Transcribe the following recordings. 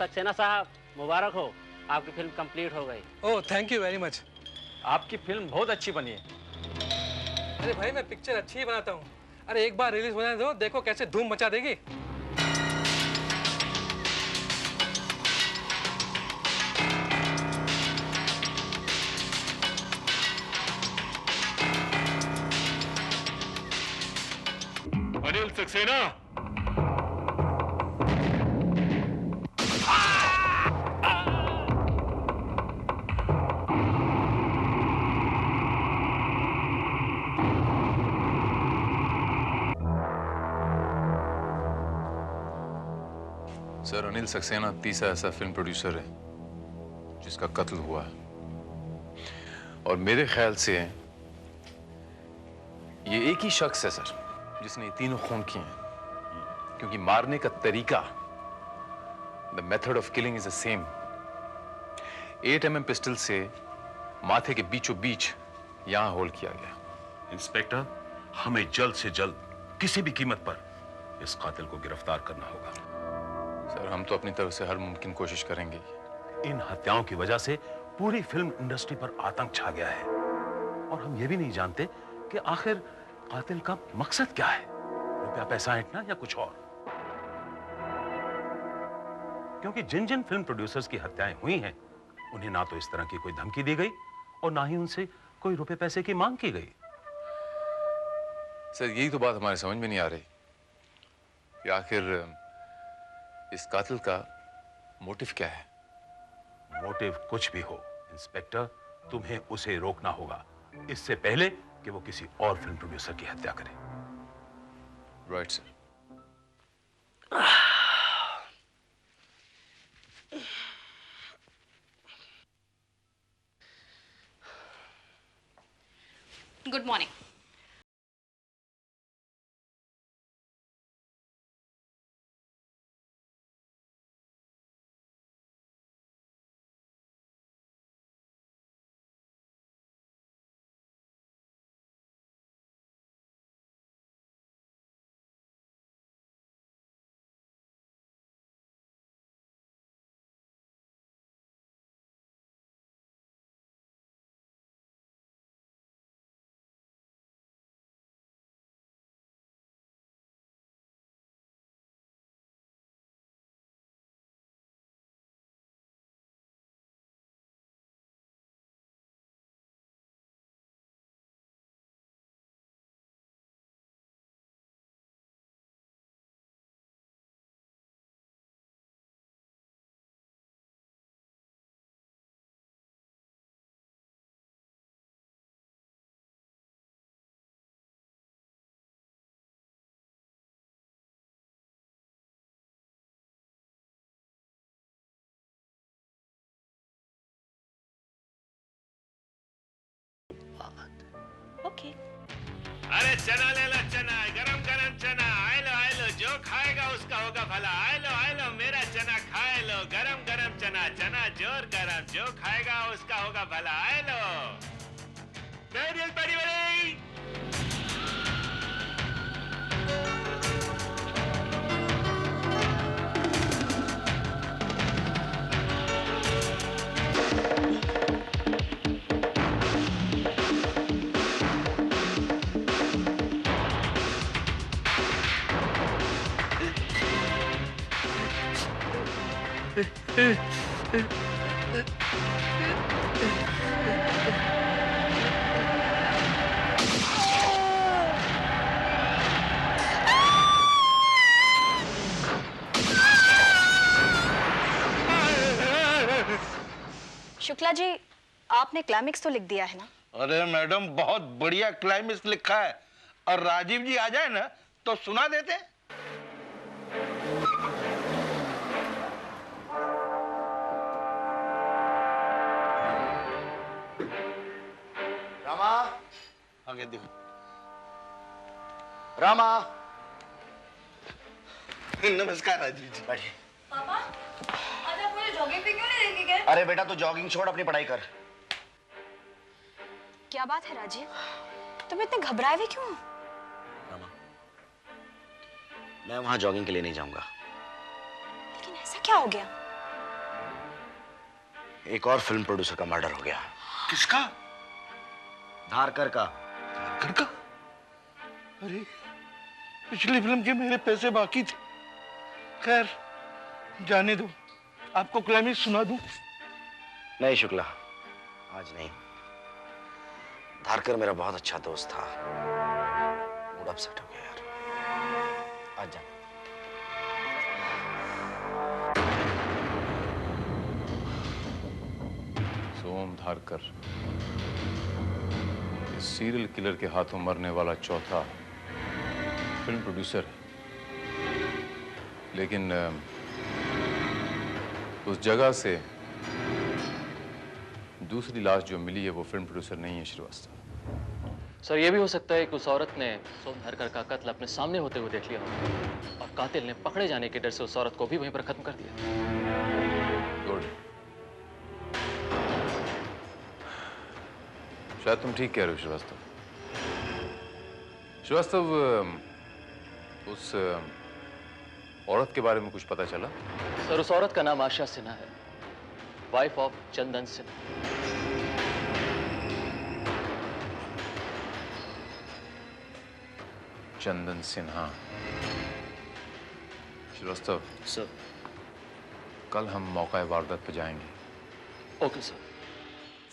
सक्सेना साहब, मुबारक हो, आपकी फिल्म कंप्लीट हो गई। ओह, थैंक यू वेरी मच। आपकी फिल्म बहुत अच्छी बनी है। अरे भाई, मैं पिक्चर अच्छी ही बनाता हूँ। अरे एक बार रिलीज होने दो, देखो कैसे धूम मचा देगी। अनिल सक्सेना, सर, अनिल सक्सेना तीसरा ऐसा फिल्म प्रोड्यूसर है जिसका कत्ल हुआ है, और मेरे ख्याल से ये एक ही शख्स है सर जिसने ये तीनों खून किए हैं, क्योंकि मारने का तरीका, the method of killing is the same. 8mm pistol से माथे के बीचों बीच यहां होल किया गया। इंस्पेक्टर, हमें जल्द से जल्द किसी भी कीमत पर इस कातिल को गिरफ्तार करना होगा। सर, हम तो अपनी तरफ से हर मुमकिन कोशिश करेंगे। इन हत्याओं की वजह से पूरी फिल्म इंडस्ट्री पर आतंक छा गया है, और हम ये भी नहीं जानते कि आखिर कातिल का मकसद क्या है, रुपया पैसा ऐंठना या कुछ और। क्योंकि जिन जिन फिल्म प्रोड्यूसर्स की हत्याएं हुई हैं, उन्हें ना तो इस तरह की कोई धमकी दी गई और ना ही उनसे कोई रुपए पैसे की मांग की गई। सर, यही तो बात हमारे समझ में नहीं आ रही कि आखिर इस कातिल का मोटिव क्या है। मोटिव कुछ भी हो इंस्पेक्टर, तुम्हें उसे रोकना होगा इससे पहले कि वो किसी और फिल्म प्रोड्यूसर की हत्या करे। Right sir. Good morning. Okay. अरे चना ले लो, चना, गरम गरम चना। आए लो, जो खाएगा उसका होगा भला। आए लो, मेरा चना खाए लो। गरम गरम चना, चना जोर गरम, जो खाएगा उसका होगा भला। आए लो, बड़ी बड़ी। शुक्ला जी, आपने क्लाइमेक्स तो लिख दिया है ना? अरे मैडम, बहुत बढ़िया क्लाइमेक्स लिखा है, और राजीव जी आ जाए ना तो सुना देते। रामा, आगे देखो। रामा। नमस्कार राजीव जी। बैठिए। पापा, आज आप मुझे जॉगिंग पे क्यों नहीं लेके गए? अरे बेटा, तू जॉगिंग छोड़, अपनी पढ़ाई कर। क्या बात है राजीव, तुम इतने घबराए हुए क्यों? रामा, मैं वहां जॉगिंग के लिए नहीं जाऊंगा। लेकिन ऐसा क्या हो गया? एक और फिल्म प्रोड्यूसर का मर्डर हो गया। किसका? धारकर का। धारकर का? अरे पिछली फिल्म के मेरे पैसे बाकी थे। खैर जाने दो, आपको क्लाइमेक्स सुना दूं? नहीं शुक्ला, आज नहीं। धारकर मेरा बहुत अच्छा दोस्त था, मूड अपसेट हो गया यार। आज जा। सोम धारकर इस सीरियल किलर के हाथों मरने वाला चौथा फिल्म प्रोड्यूसर है। लेकिन उस जगह से दूसरी लाश जो मिली है वो फिल्म प्रोड्यूसर नहीं है श्रीवास्तव। सर, ये भी हो सकता है कि उस औरत ने सोम धारकर का कत्ल अपने सामने होते हुए देख लिया हो और कातिल ने पकड़े जाने के डर से उस औरत को भी वहीं पर खत्म कर दिया। गुड। शायद तुम ठीक कह रहे हो श्रीवास्तव। श्रीवास्तव, उस औरत के बारे में कुछ पता चला? सर, उस औरत का नाम आशा सिन्हा है, wife of Chandan Sinha. Chandan Sinha. Srivastava sir, कल हम मौका वारदात पर जाएंगे। Okay sir.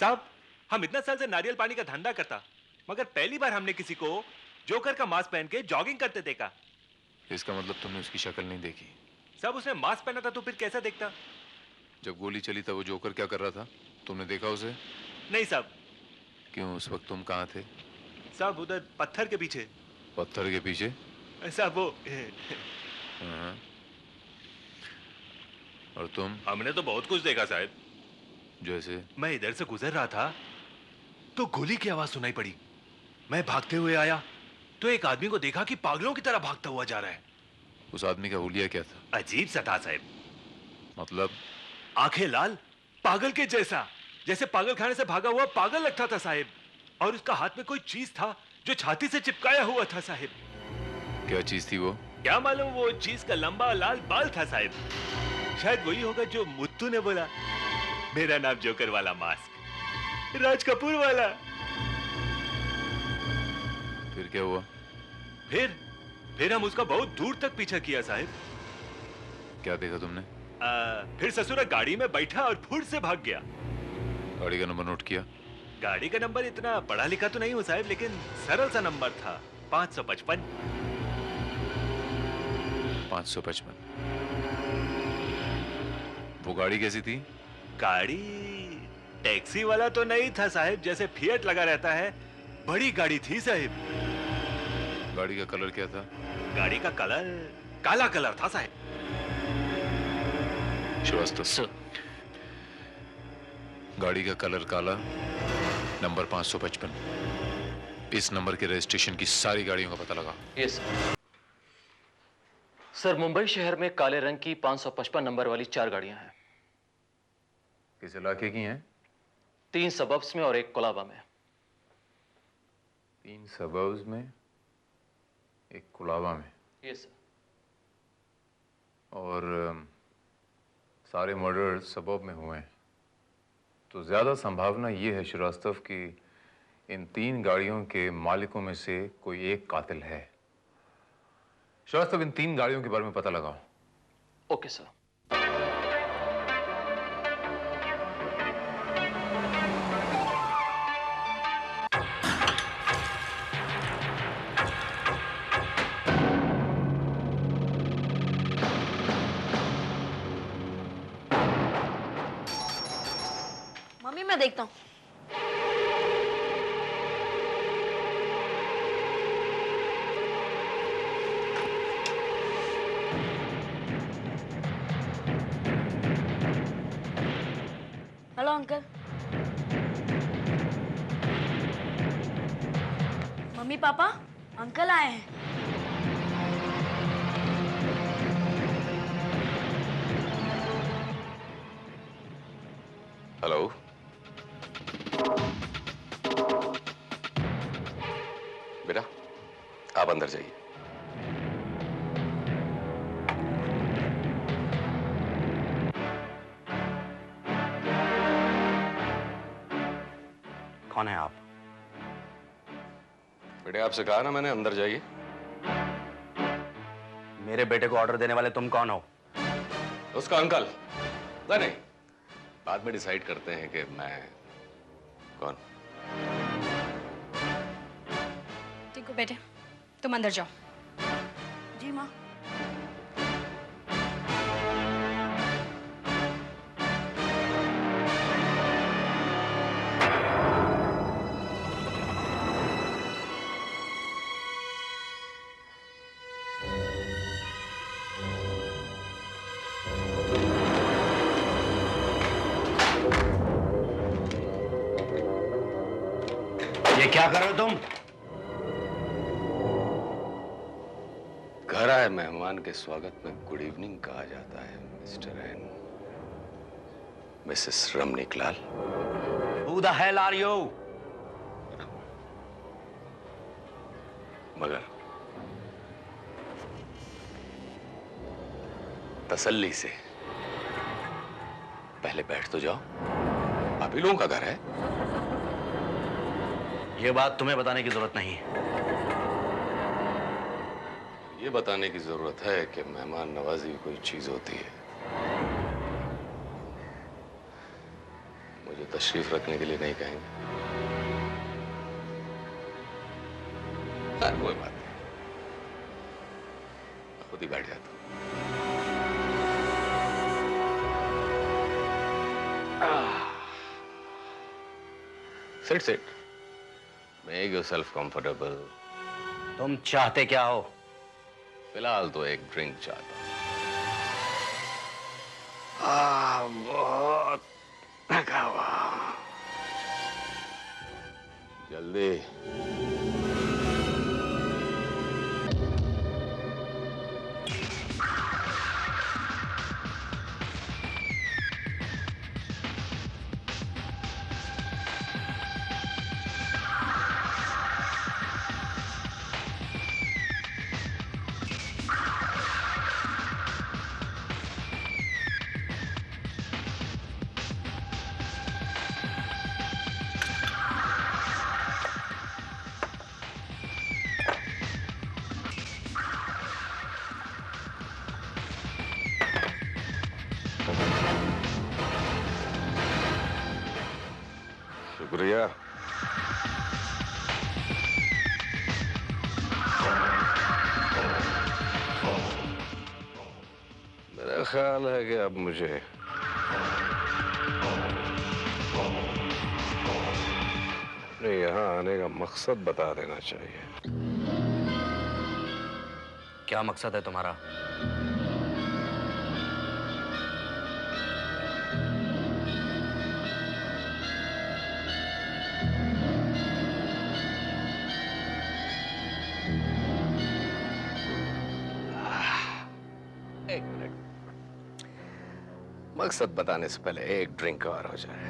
साहब, हम इतना साल से नारियल पानी का धंधा करता, मगर पहली बार हमने किसी को जोकर का मास्क पहन के जॉगिंग करते देखा। इसका मतलब तुमने उसकी शक्ल नहीं देखी? साहब, उसने मास्क पहना था तो फिर कैसा देखता? जब गोली चली तब वो जोकर क्या कर रहा था? तुमने देखा उसे? नहीं साहब। क्यों, उस वक्त तुम कहाँ थे? साहब, उधर पत्थर के पीछे। पत्थर के पीछे? साहब वो हाँ। और तुम? हमने तो बहुत कुछ देखा साहब। जैसे? मैं इधर से गुजर रहा था तो गोली की आवाज सुनाई पड़ी। मैं भागते हुए आया तो एक आदमी को देखा कि पागलों की तरह भागता हुआ जा रहा है। उस आदमी का हुलिया क्या था? अजीब सा था साहब। मतलब? आंखें लाल, पागल के जैसा, जैसे पागल खाने से भागा हुआ पागल लगता था साहब। और उसका हाथ में कोई चीज था जो छाती से चिपकाया हुआ था साहब। क्या चीज थी वो? क्या मालूम, वो चीज का लंबा लाल बाल था साहब। शायद वही होगा जो मुत्तू ने बोला, मेरा नाम जोकर वाला मास्क, राज कपूर वाला। फिर क्या हुआ? फिर हम उसका बहुत दूर तक पीछा किया साहब। क्या देखा तुमने? फिर ससुरा गाड़ी में बैठा और फुट से भाग गया। गाड़ी का नंबर नोट किया? गाड़ी का नंबर इतना पढ़ा लिखा तो नहीं हूँ साहब, लेकिन सरल सा नंबर था, 555। 555। वो गाड़ी कैसी थी? गाड़ी टैक्सी वाला तो नहीं था साहब, जैसे फिएट लगा रहता है, बड़ी गाड़ी थी साहब। गाड़ी का कलर क्या था? गाड़ी का कलर काला कलर था साहब। श्रीवास्तव सर, गाड़ी का कलर काला, नंबर 555। इस नंबर के रजिस्ट्रेशन की सारी गाड़ियों का पता लगा। Yes sir. सर, मुंबई शहर में काले रंग की 555 नंबर वाली 4 गाड़ियां हैं। किस इलाके की हैं? 3 सबब्स में और 1 कोलाबा में। 3 सबब्स में, 1 कोलाबा में। Yes sir. और सारे मर्डर सबब में हुए हैं, तो ज्यादा संभावना ये है श्रीवास्तव कि इन 3 गाड़ियों के मालिकों में से कोई एक कातिल है। श्रीवास्तव, इन 3 गाड़ियों के बारे में पता लगाओ। Okay sir. मम्मी, मैं देखता हूँ। Hello uncle. Mummy papa, uncle आए हैं। हेलो। बेटा, आप अंदर जाइए। कौन है आप? बेटे आपसे कहा ना मैंने, अंदर जाइए। मेरे बेटे को ऑर्डर देने वाले तुम कौन हो? उसका अंकल। नहीं, बाद में डिसाइड करते हैं कि मैं कौन। ठीक हो बेटे, तुम अंदर जाओ। जी माँ। ये क्या कर रहे हो तुम? घर आए मेहमान के स्वागत में गुड इवनिंग कहा जाता है mister and missus Ramniklal. Who the hell are you? मगर तसल्ली से पहले बैठ तो जाओ, आप ही लोगों का घर है। ये बात तुम्हें बताने की जरूरत नहीं है। ये बताने की जरूरत है कि मेहमान नवाजी कोई चीज होती है। मुझे तशरीफ रखने के लिए नहीं कहेंगे। कोई बात नहीं, खुद ही बैठ जाता हूं। Sit, sit. Make yourself comfortable. तुम चाहते क्या हो? फिलहाल तो एक ड्रिंक चाहता हूं। बहुत थका हुआ। जल्दी। शुक्रिया। मेरा ख्याल है कि अब मुझे अपने यहाँ आने का मकसद बता देना चाहिए। क्या मकसद है तुम्हारा? एक मिनट, मकसद बताने से पहले एक ड्रिंक और हो जाए।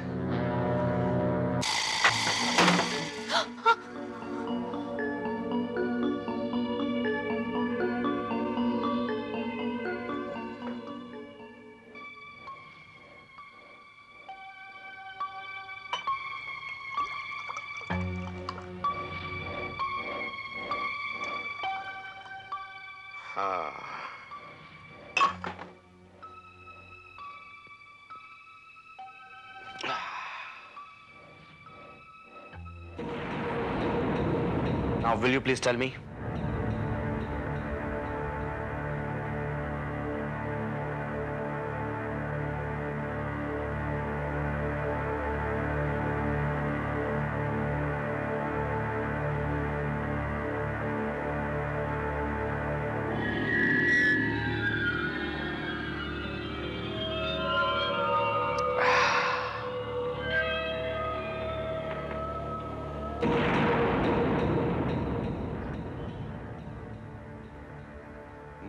हाँ, Now, will you please tell me?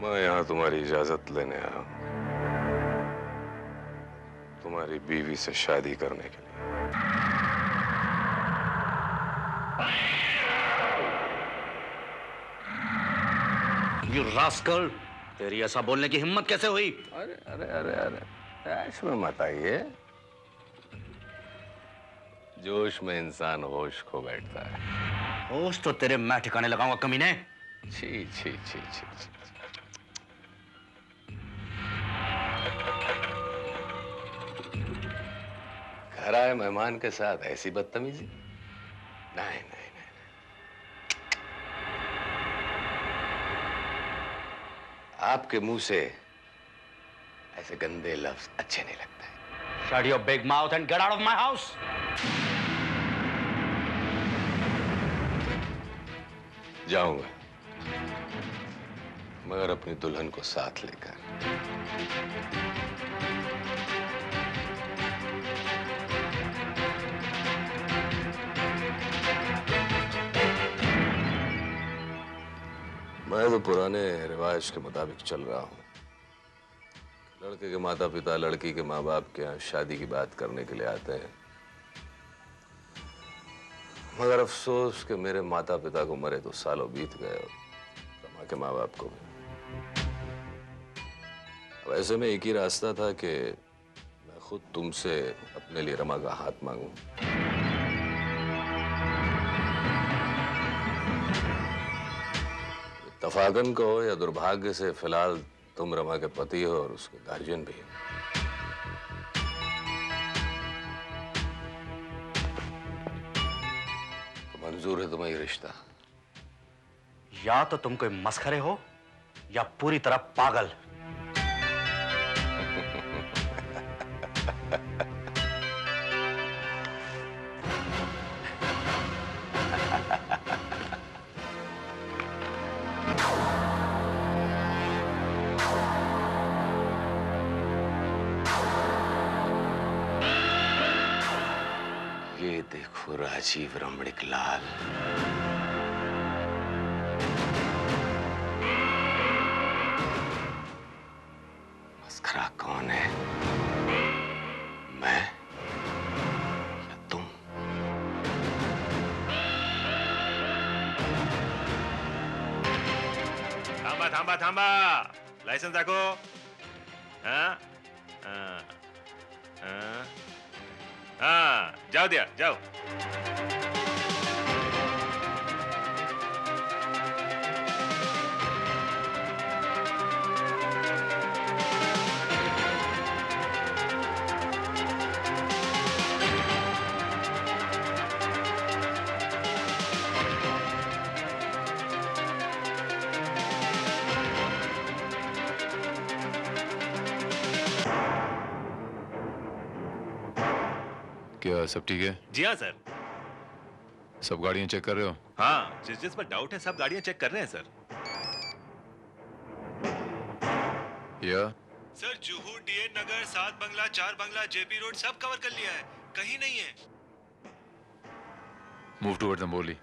मैं यहाँ तुम्हारी इजाजत लेने आया हूँ, तुम्हारी बीवी से शादी करने के लिए। You rascal! तेरी ऐसा बोलने की हिम्मत कैसे हुई? अरे अरे अरे अरे, ऐश में मत आइए। जोश में इंसान होश खो बैठता है। होश तो तेरे मैं ठिकाने लगाऊंगा कमीने। छी छी छी छी छी। घर आए मेहमान के साथ ऐसी बदतमीजी? नहीं नहीं नहीं। आपके मुंह से ऐसे गंदे लफ्ज अच्छे नहीं लगते। Shut your big mouth and get out of my house. जाऊंगा, मगर अपनी दुल्हन को साथ लेकर। मैं तो पुराने रिवाज के मुताबिक चल रहा हूं। लड़के के माता पिता लड़की के माँ बाप के यहाँ शादी की बात करने के लिए आते हैं, मगर अफसोस कि मेरे माता पिता को मरे तो सालों बीत गए और रमा के माँ बाप को भी। अब ऐसे में एक ही रास्ता था कि मैं खुद तुमसे अपने लिए रमा का हाथ मांगूं। इत्तफाकन कहो या दुर्भाग्य से फिलहाल तुम रमा के पति हो और उसके गार्जियन भी। तो मंजूर है तुम्हें ये रिश्ता? या तो तुम कोई मस्खरे हो या पूरी तरह पागल। ये देखो राजीव रमणिक लाल, मस्खरा कौन है, मैं या तुम? थांबा थांबा थांबा, लायसन्स दाखव. हाँ हाँ हाँ हाँ, जाओ दिया जाओ. क्या सब ठीक है? जी हाँ सर. सब गाड़ियां चेक कर रहे हो? हाँ, जिस पर डाउट है सब गाड़ियां चेक कर रहे हैं सर. या सर जुहू, डीएन नगर, 7 बंगला, 4 बंगला, जेपी रोड सब कवर कर लिया है, कहीं नहीं है. Move towards Amboli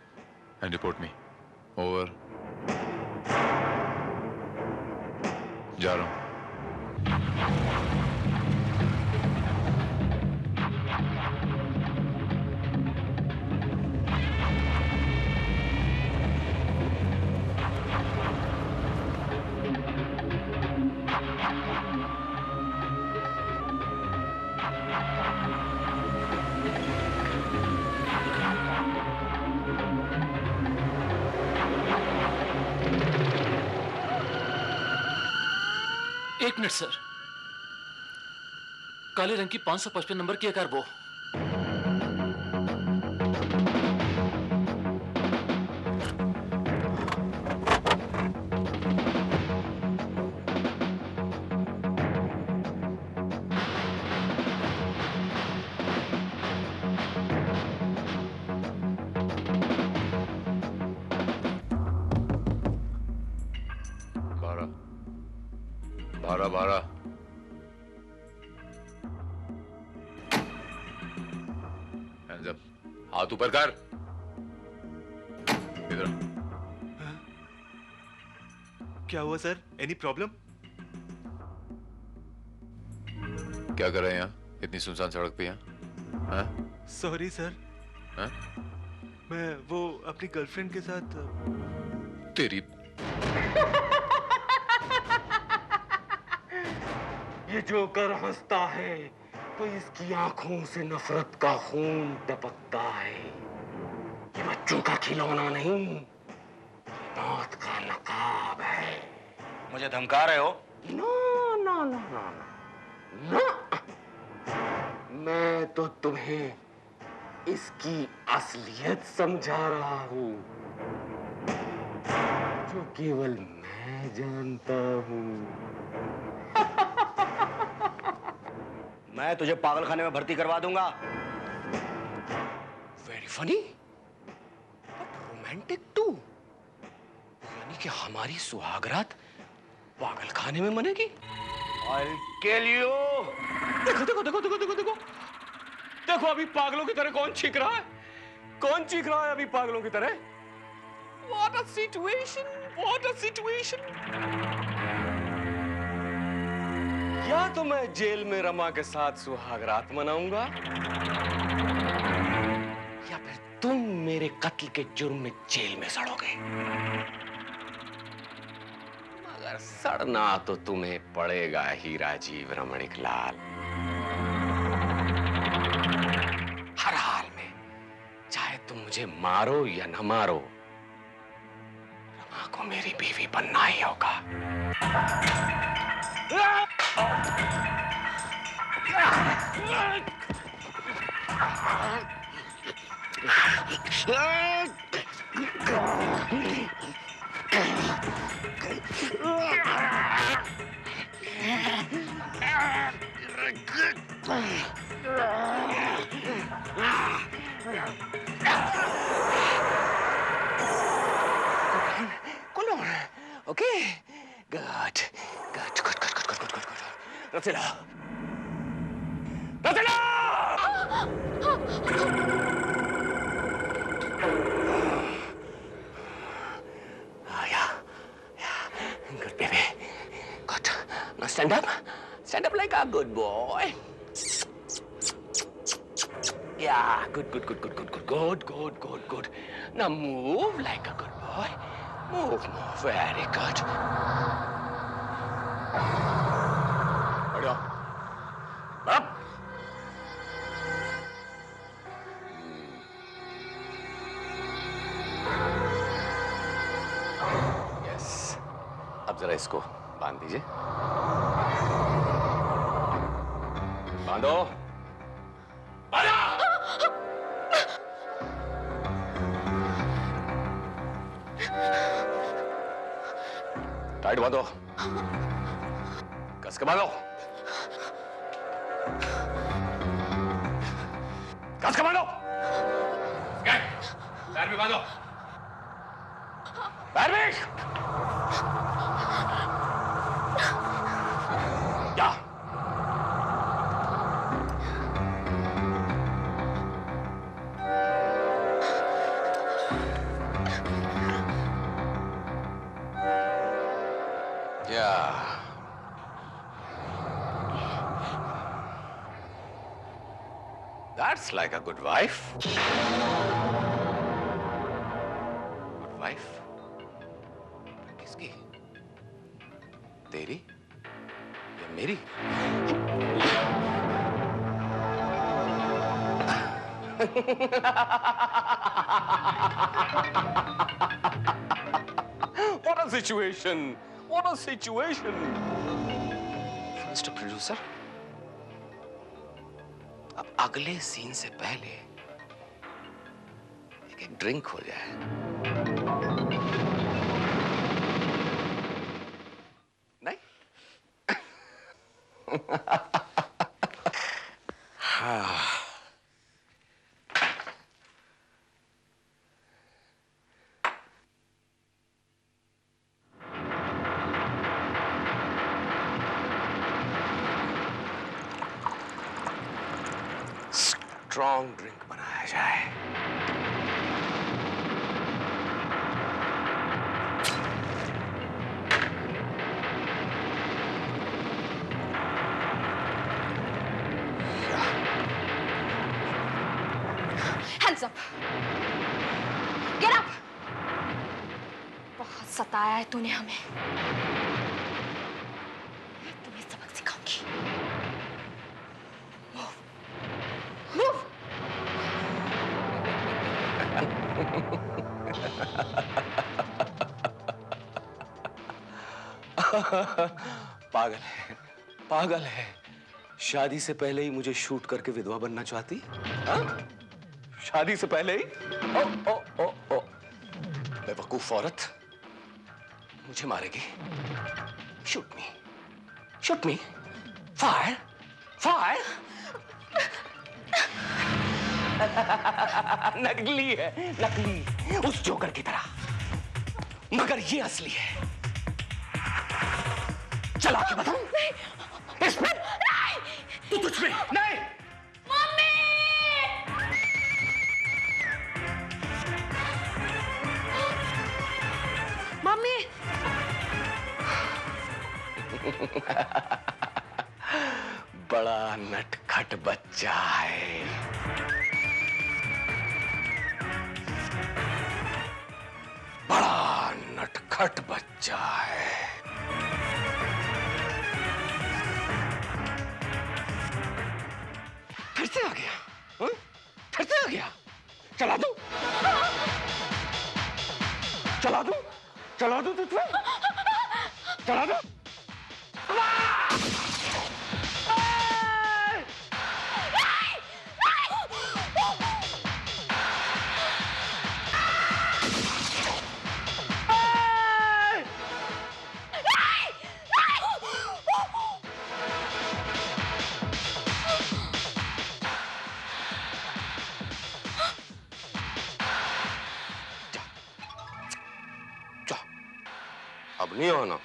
and report me. Over. जा रहा हूं. एक मिनट सर. काले रंग की 555 नंबर की कार वो. बारह. Hands up. हाथ ऊपर कर. इधर. क्या हुआ सर? Any problem? क्या कर रहे हैं यहाँ इतनी सुनसान सड़क पे यहाँ? हाँ? Sorry sir. हाँ? मैं वो अपनी गर्लफ्रेंड के साथ. तेरी ये जोकर हंसता है, तो इसकी आंखों से नफरत का खून टपकता है। ये बच्चों का खिलौना नहीं, मौत का नकाब है। मुझे धमका रहे हो? No no no no no, मैं तो तुम्हें इसकी असलियत समझा रहा हूं, जो केवल मैं जानता हूं। मैं तुझे पागलखाने में भर्ती करवा दूंगा। Very funny but romantic too. यानी कि हमारी सुहागरात पागलखाने में मनेगी। I'll kill you। देखो देखो देखो देखो देखो देखो देखो, अभी पागलों की तरह कौन चीख रहा है? कौन चीख रहा है अभी पागलों की तरह? What a situation! What a situation! या तो मैं जेल में रमा के साथ सुहागरात मनाऊंगा, या फिर तुम मेरे कत्ल के जुर्म में जेल में सड़ोगे। मगर सड़ना तो तुम्हें पड़ेगा ही राजीव रमणिक लाल। हर हाल में, चाहे तुम मुझे मारो या न मारो, रमा को मेरी बीवी बनना ही होगा। Cool on. Okay. Good. Good. Rosella. Rosella! Yeah. Good, baby. Good. Now stand up. Stand up like a good boy. Yeah. Good. Now move like a good boy. Move. Very good. Ready up. Up. Yes. अब जरा इसको बांध दीजिए। बांधो। Tight बांधो। कस के बांधो। कस के बांधो। पैर भी बांधो। पैर भी। क्या? That's like a good wife. Good wife? किसकी? तेरी या मेरी? What a situation! What a situation! Mr. Producer, अब अगले सीन से पहले एक ड्रिंक हो जाए। नहीं? हाँ। स्ट्रॉन्ग ड्रिंक बनाया जाए। Hands up! Get up! बहुत सताया है तूने हमें। मैं तुम्हें सबक सिखाऊंगी। Move. पागल है, पागल है। शादी से पहले ही मुझे शूट करके विधवा बनना चाहती? हाँ? शादी से पहले ही? ओ ओ ओ ओ बेवकूफ औरत, मुझे मारेगी। शूट मी, फायर, फायर। नकली है, नकली, उस जोकर की तरह, मगर ये असली है। चला के बताऊं? इसमें तू तुझ में नहीं। मम्मी बड़ा नटखट बच्चा है। बड़ा नटखट बच्चा है। फिर से आ गया, हाँ? फिर से आ गया। चला दूं? चला दूं? चला दूं तुझे? चला दूं? अब नहीं आना।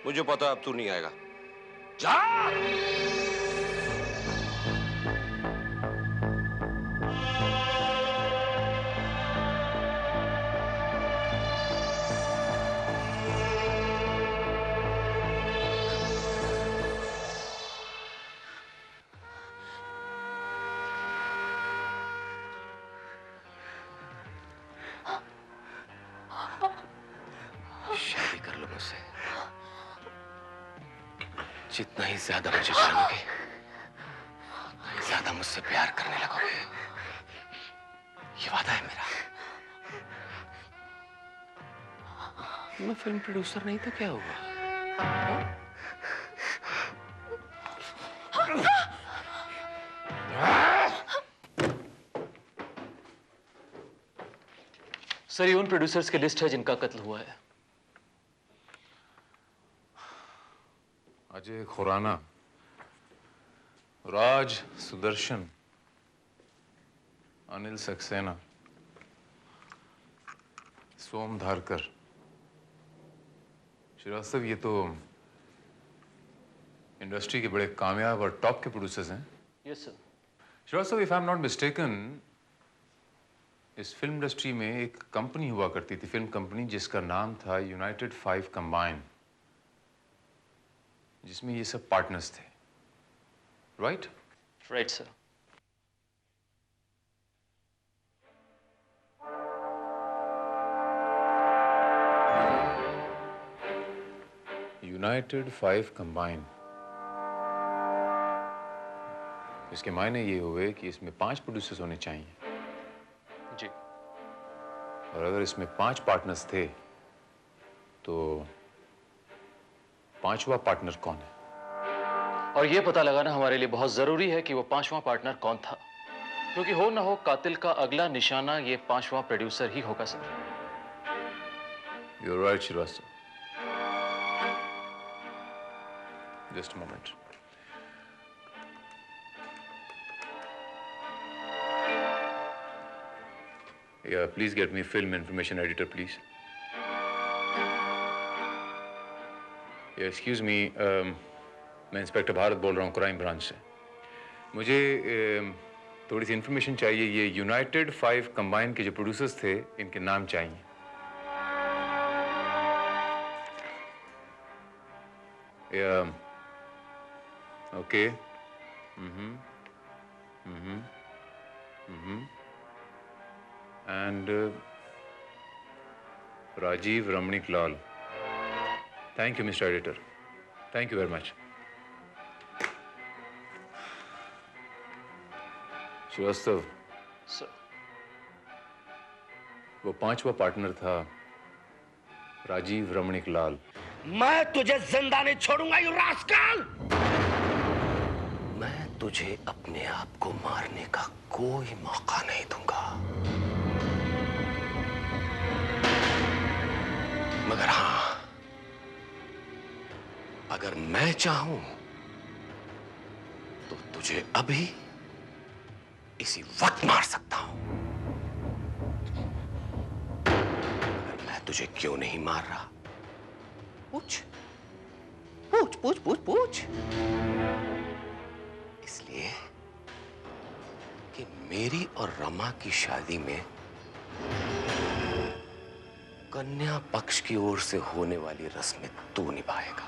मुझे पता है अब तू नहीं आएगा। जा। शादी कर लो मुझसे। जितना ही ज्यादा मुझे जानोगे, उतना ही ज्यादा मुझसे प्यार करने लगोगे। ये वादा है मेरा। मैं फिल्म प्रोड्यूसर नहीं तो क्या हुआ? सर, ये उन प्रोड्यूसर्स की लिस्ट है जिनका कत्ल हुआ है। अजय खुराना, राज सुदर्शन, अनिल सक्सेना, सोम धारकर। श्रीवास्तव, ये तो इंडस्ट्री के बड़े कामयाब और टॉप के प्रोड्यूसर्स हैं। Yes sir. Srivastava, if I am not mistaken, इस फिल्म इंडस्ट्री में एक कंपनी हुआ करती थी, फिल्म कंपनी, जिसका नाम था यूनाइटेड 5 कंबाइन, जिसमें ये सब पार्टनर्स थे, right? Right sir. United 5 combine, इसके मायने ये हुए कि इसमें 5 प्रोड्यूसर्स होने चाहिए। जी। और अगर इसमें 5 पार्टनर्स थे, तो 5वां पार्टनर कौन है? और ये पता लगाना हमारे लिए बहुत जरूरी है कि वो 5वां पार्टनर कौन था, क्योंकि हो ना हो कातिल का अगला निशाना ये 5वां प्रोड्यूसर ही होगा sir. You're right, Srivastava. Just a moment. Yeah, please get me film information editor, please. Yeah, excuse me, मैं इंस्पेक्टर भारत बोल रहा हूँ क्राइम ब्रांच से। मुझे थोड़ी सी इंफॉर्मेशन चाहिए। ये यूनाइटेड 5 कंबाइन के जो प्रोड्यूसर्स थे, इनके नाम चाहिए। Okay. And Rajiv Ramnik Lal. Thank you mister editor, thank you very much. Srivastava sir, वो 5वां पार्टनर था राजीव रमणीक लाल। मैं तुझे जिंदा नहीं छोड़ूंगा यू रास्कल। मैं तुझे अपने आप को मारने का कोई मौका नहीं दूंगा। मगर हां, अगर मैं चाहूं तो तुझे अभी इसी वक्त मार सकता हूं। मगर मैं तुझे क्यों नहीं मार रहा? पूछ पूछ पूछ पूछ पूछ। इसलिए कि मेरी और रमा की शादी में कन्या पक्ष की ओर से होने वाली रस्में तू निभाएगा।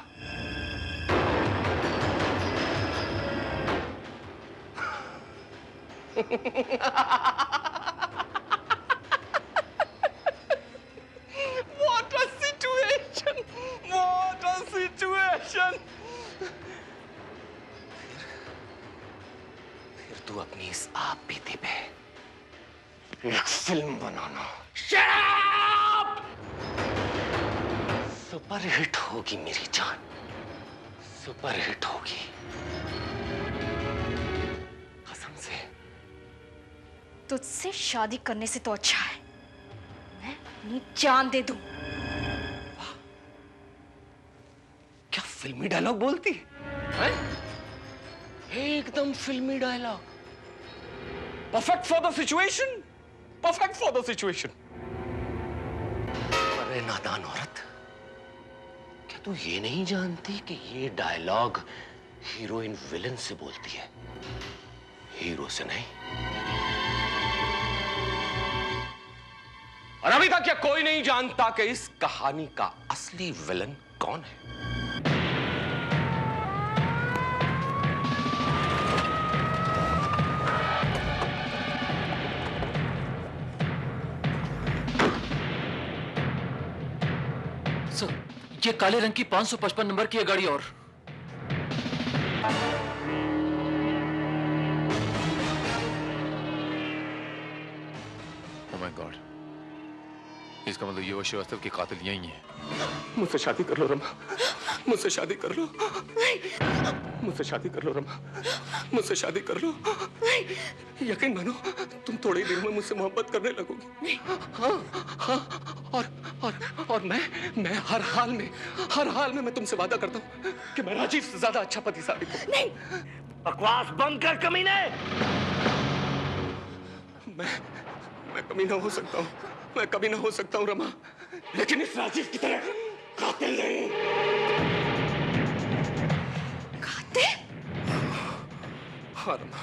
What a situation! What a situation! फिर तू अपनी इस आप बीती पे एक फिल्म बनाना। Shut up! सुपर हिट होगी मेरी जान, सुपर हिट होगी कसम से। तुझसे शादी करने से तो अच्छा है मैं अपनी जान दे दूं। क्या फिल्मी डायलॉग बोलती है? एकदम फिल्मी dialogue. Perfect for the situation, perfect for the situation. अरे नादान औरत, क्या तू ये नहीं जानती कि ये डायलॉग हीरोइन विलन से बोलती है, हीरो से नहीं? और अभी तक क्या कोई नहीं जानता कि इस कहानी का असली विलन कौन है? सर, ये काले रंग की 555 नंबर की है गाड़ी। और Oh my God. इसका मतलब ये वो श्रीवास्तव की कातिल यही है। मुझसे शादी कर लो रमा, मुझसे शादी कर लो, मुझसे शादी कर लो रमा, मुझसे शादी कर लो। यकीन मानो तुम थोड़ी देर में मुझसे मोहब्बत करने लगोगी। हाँ हाँ, और मैं हर हाल में मैं तुमसे वादा करता हूँ कि मैं राजीव से ज्यादा अच्छा पति साबित करूँ। नहीं, बकवास बंद कर कमीने। मैं कमीना हो सकता हूँ, मैं कमीना हो सकता हूँ रमा, लेकिन इस राजीव की तरह कातिल नहीं। कातिल? हाँ रमा,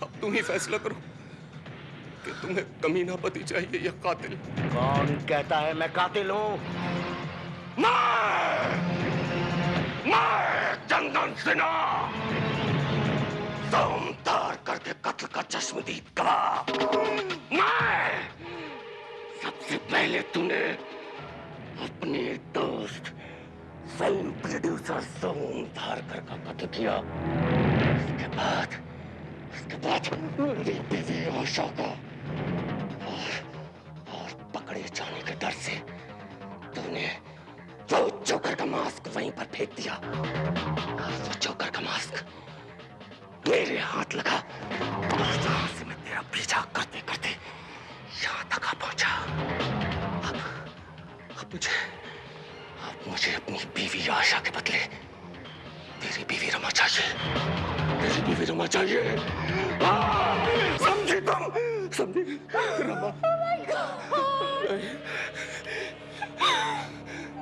अब तुम ही फैसला करो कि तुम्हें कमीना पति चाहिए या कातिल। कौन कहता है मैं कातिल हूँ? मैं चंदन सिन्हा, सोमदार करके कत्ल का चश्मदीद गवाह। मैं सबसे पहले तूने अपने दोस्त फिल्म प्रोड्यूसर सोमधारकर का कत्ल किया। उसके बाद मेरी बीवी आशा का और पकड़े जाने के डर से तूने वो जोकर का मास्क वहीं पर फेंक दिया। और वो जोकर का मास्क मेरे हाथ लगा और जहां से मैं तेरा पीछा करते करते यहां तक आ पहुंचा। अब मुझे अपनी बीवी आशा के बदले तेरी बीवी रमा चाहिए, तेरी बीवी रमा चाहिए। समझी तुम? समझी रमा?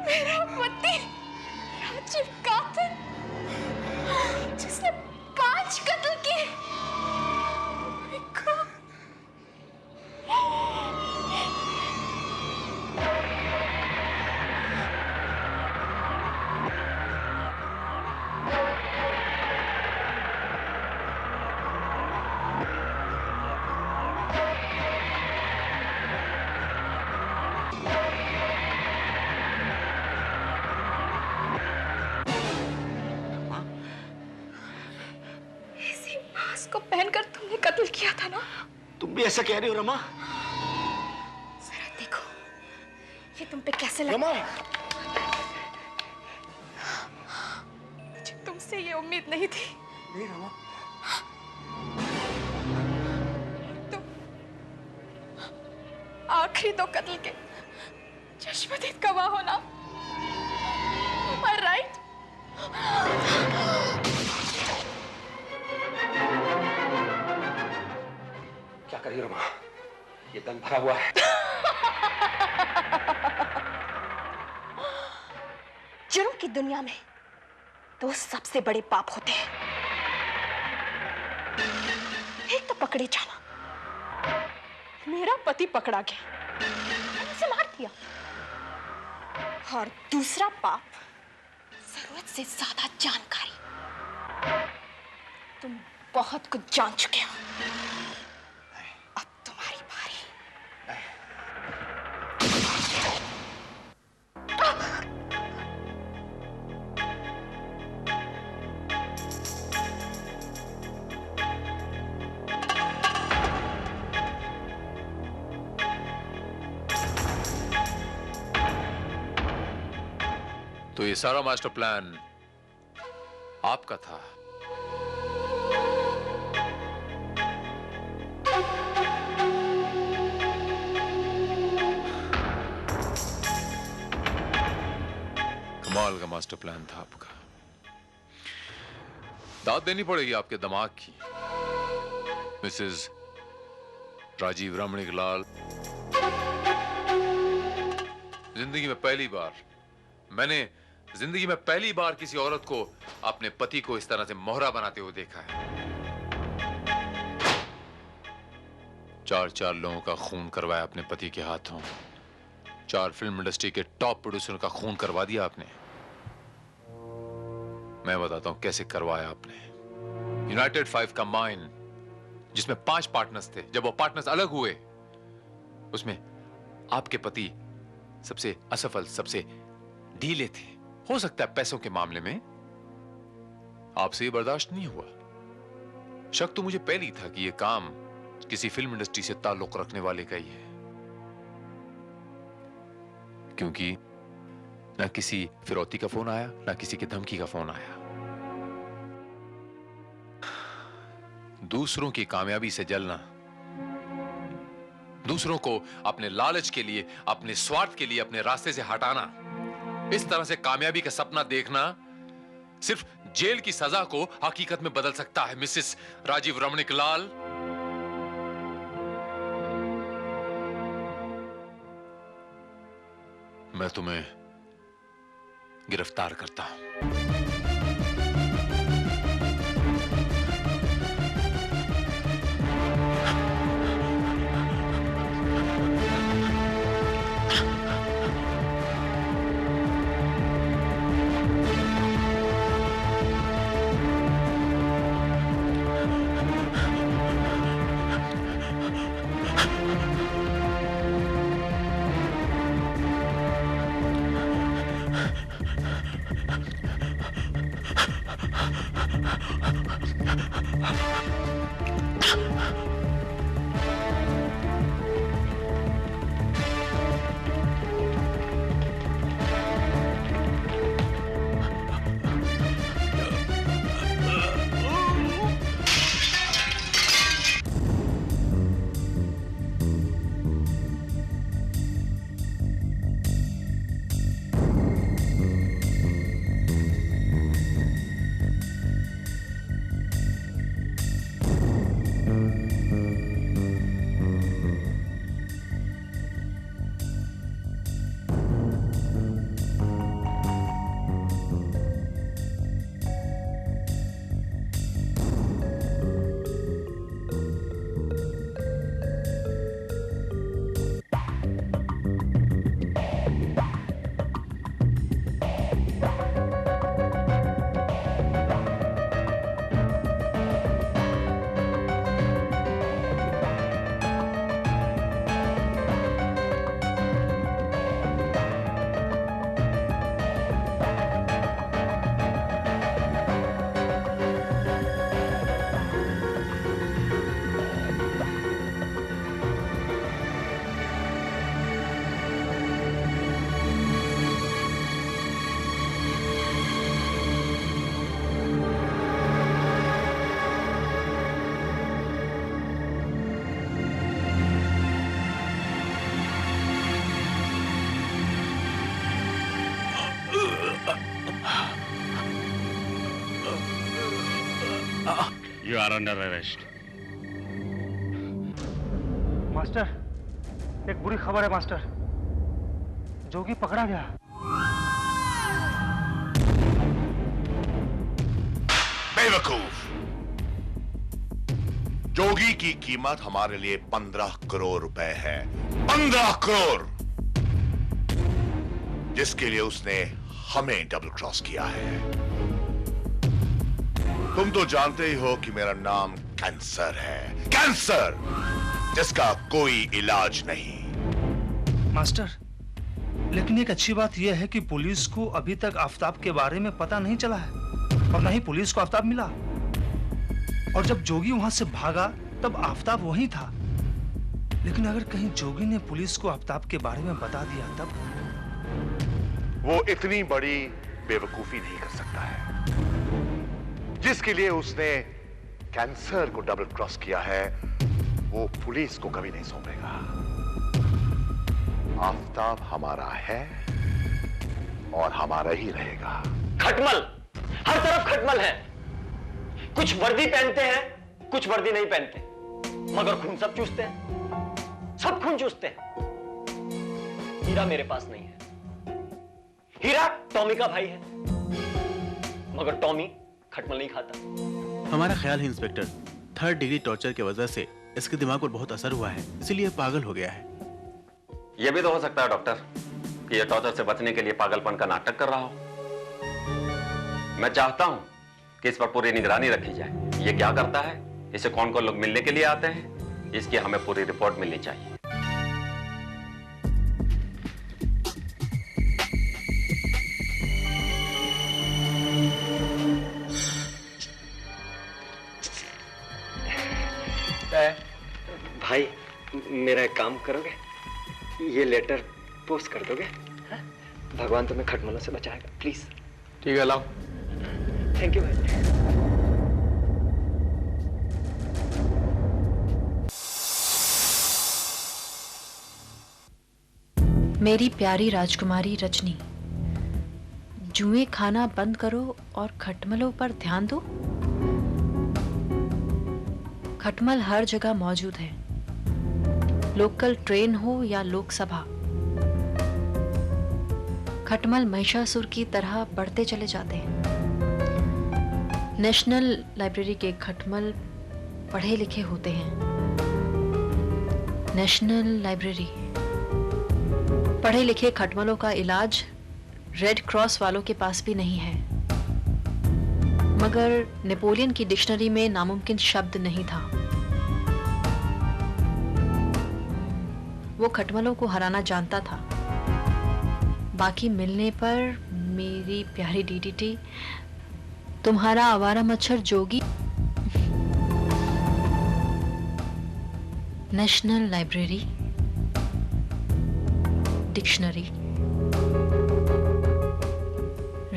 मेरा पति राजीव कातिल जिसने 5 कत्ल किए। को पहनकर तुमने कत्ल किया था ना? तुम भी ऐसा कह रही हो रमा? जरा देखो, ये तुम पे कैसे लगता रमा! है? मुझे तुमसे ये उम्मीद नहीं थी। नहीं रमा। तुम आखिरी 2 कत्ल के चश्मदीद गवाह हो ना? Am I right? क्या करिए रमा? ये गन भरा हुआ है। जुर्म की दुनिया में 2 सबसे बड़े पाप होते हैं। एक तो पकड़े जाना, मेरा पति पकड़ा गया, मैंने उसे मार दिया। और दूसरा पाप, जरूरत से ज्यादा जानकारी। तुम बहुत कुछ जान चुके हो, अब तुम्हारी बारी। तो ये सारा मास्टर प्लान आपका था? कमाल का मास्टर प्लान था आपका। दाद देनी पड़ेगी आपके दिमाग की, मिसेस राजीव रमणीकलाल। जिंदगी में पहली बार किसी औरत को अपने पति को इस तरह से मोहरा बनाते हुए देखा है। 4 लोगों का खून करवाया अपने पति के हाथों। 4 फिल्म इंडस्ट्री के टॉप प्रोड्यूसर का खून करवा दिया आपने। मैं बताता हूं कैसे करवाया आपने। यूनाइटेड 5 का माइन, जिसमें 5 पार्टनर्स थे, जब वो पार्टनर्स अलग हुए, उसमें आपके पति सबसे असफल, सबसे ढीले थे। हो सकता है पैसों के मामले में आपसे ये बर्दाश्त नहीं हुआ। शक तो मुझे पहले ही था कि ये काम किसी फिल्म इंडस्ट्री से ताल्लुक रखने वाले का ही है, क्योंकि ना किसी फिरौती का फोन आया, ना किसी की धमकी का फोन आया। दूसरों की कामयाबी से जलना, दूसरों को अपने लालच के लिए, अपने स्वार्थ के लिए अपने रास्ते से हटाना, इस तरह से कामयाबी का सपना देखना सिर्फ जेल की सजा को हकीकत में बदल सकता है। मिसेस राजीव रमणीकलाल, मैं तुम्हें गिरफ्तार करता हूं। You are under arrest. Master, एक बुरी खबर है मास्टर। जोगी पकड़ा गया। बेवकूफ! जोगी की कीमत हमारे लिए 15 करोड़ रुपए है। 15 करोड़! जिसके लिए उसने हमें डबल क्रॉस किया है। तुम तो जानते ही हो कि मेरा नाम कैंसर है। कैंसर, जिसका कोई इलाज नहीं। मास्टर, लेकिन एक अच्छी बात यह है कि पुलिस को अभी तक आफताब के बारे में पता नहीं चला है और न ही पुलिस को आफताब मिला। और जब जोगी वहां से भागा तब आफताब वहीं था। लेकिन अगर कहीं जोगी ने पुलिस को आफताब के बारे में बता दिया तब? वो इतनी बड़ी बेवकूफी नहीं कर सकता है। जिसके लिए उसने कैंसर को डबल क्रॉस किया है, वो पुलिस को कभी नहीं सौंपेगा। आफताब हमारा है और हमारा ही रहेगा। खटमल, हर तरफ खटमल है। कुछ वर्दी पहनते हैं, कुछ वर्दी नहीं पहनते, मगर खून सब चूसते हैं। सब खून चूसते हैं। हीरा मेरे पास नहीं है। हीरा टॉमी का भाई है, मगर टॉमी खटमल नहीं खाता। हमारा ख्याल है इंस्पेक्टर, 3rd डिग्री टॉर्चर की वजह से इसके दिमाग पर बहुत असर हुआ है, इसीलिए पागल हो गया है। यह भी तो हो सकता है डॉक्टर कि यह टॉर्चर से बचने के लिए पागलपन का नाटक कर रहा हो। मैं चाहता हूं कि इस पर पूरी निगरानी रखी जाए। ये क्या करता है, इसे कौन कौन लोग मिलने के लिए आते हैं, इसकी हमें पूरी रिपोर्ट मिलनी चाहिए। भाई, मेरा एक काम करोगे? ये लेटर पोस्ट कर दोगे? हाँ? भगवान तुम्हें खटमलों से बचाएगा, प्लीज। ठीक है, लाओ। थैंक यू भाई। मेरी प्यारी राजकुमारी रजनी, जुएं खाना बंद करो और खटमलों पर ध्यान दो। खटमल हर जगह मौजूद है, लोकल ट्रेन हो या लोकसभा। खटमल महिषासुर की तरह बढ़ते चले जाते हैं। नेशनल लाइब्रेरी के खटमल पढ़े लिखे होते हैं। नेशनल लाइब्रेरी, पढ़े लिखे खटमलों का इलाज रेड क्रॉस वालों के पास भी नहीं है। मगर नेपोलियन की डिक्शनरी में नामुमकिन शब्द नहीं था। वो खटमलों को हराना जानता था। बाकी मिलने पर मेरी प्यारी डीडीटी, तुम्हारा आवारा मच्छर जोगी। National library, dictionary,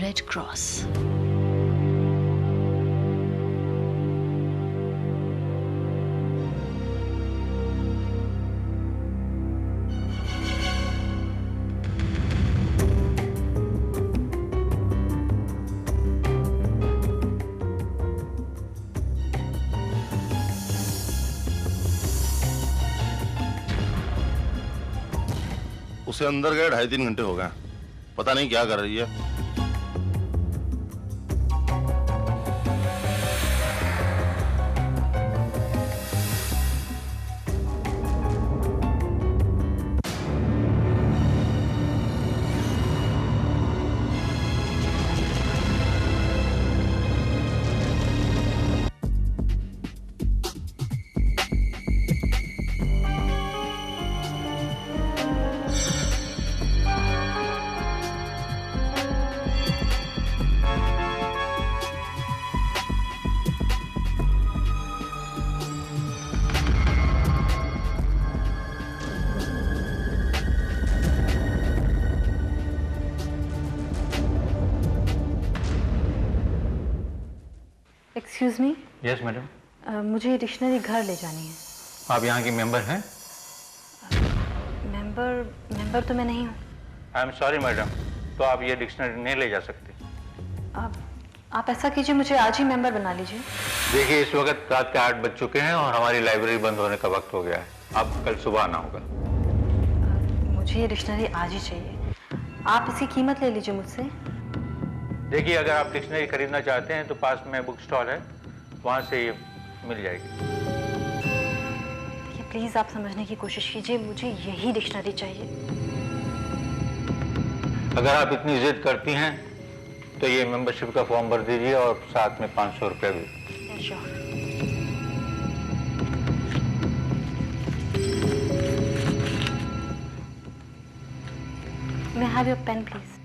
red cross. उसे अंदर गए 2.5-3 घंटे हो गए, पता नहीं क्या कर रही है। Excuse me. Yes madam. मुझे डिक्शनरी घर ले जानी है। आप यहाँ की मेंबर हैं? मेंबर तो मैं नहीं हूँ। आई एम सॉरी मैडम, तो आप ये डिक्शनरी नहीं ले जा सकते। आप ऐसा कीजिए, मुझे आज ही मेंबर बना लीजिए। देखिए, इस वक्त रात के 8 बज चुके हैं और हमारी लाइब्रेरी बंद होने का वक्त हो गया है। अब कल सुबह आना होगा। मुझे ये डिक्शनरी आज ही चाहिए। आप इसकी कीमत ले लीजिए मुझसे। देखिए, अगर आप डिक्शनरी खरीदना चाहते हैं तो पास में बुक स्टॉल है, वहाँ से ये मिल जाएगी। देखिए प्लीज़ आप समझने की कोशिश कीजिए, मुझे यही डिक्शनरी चाहिए। अगर आप इतनी जिद करती हैं तो ये मेंबरशिप का फॉर्म भर दीजिए और साथ में 500 रुपये भी। May I have your pen, please?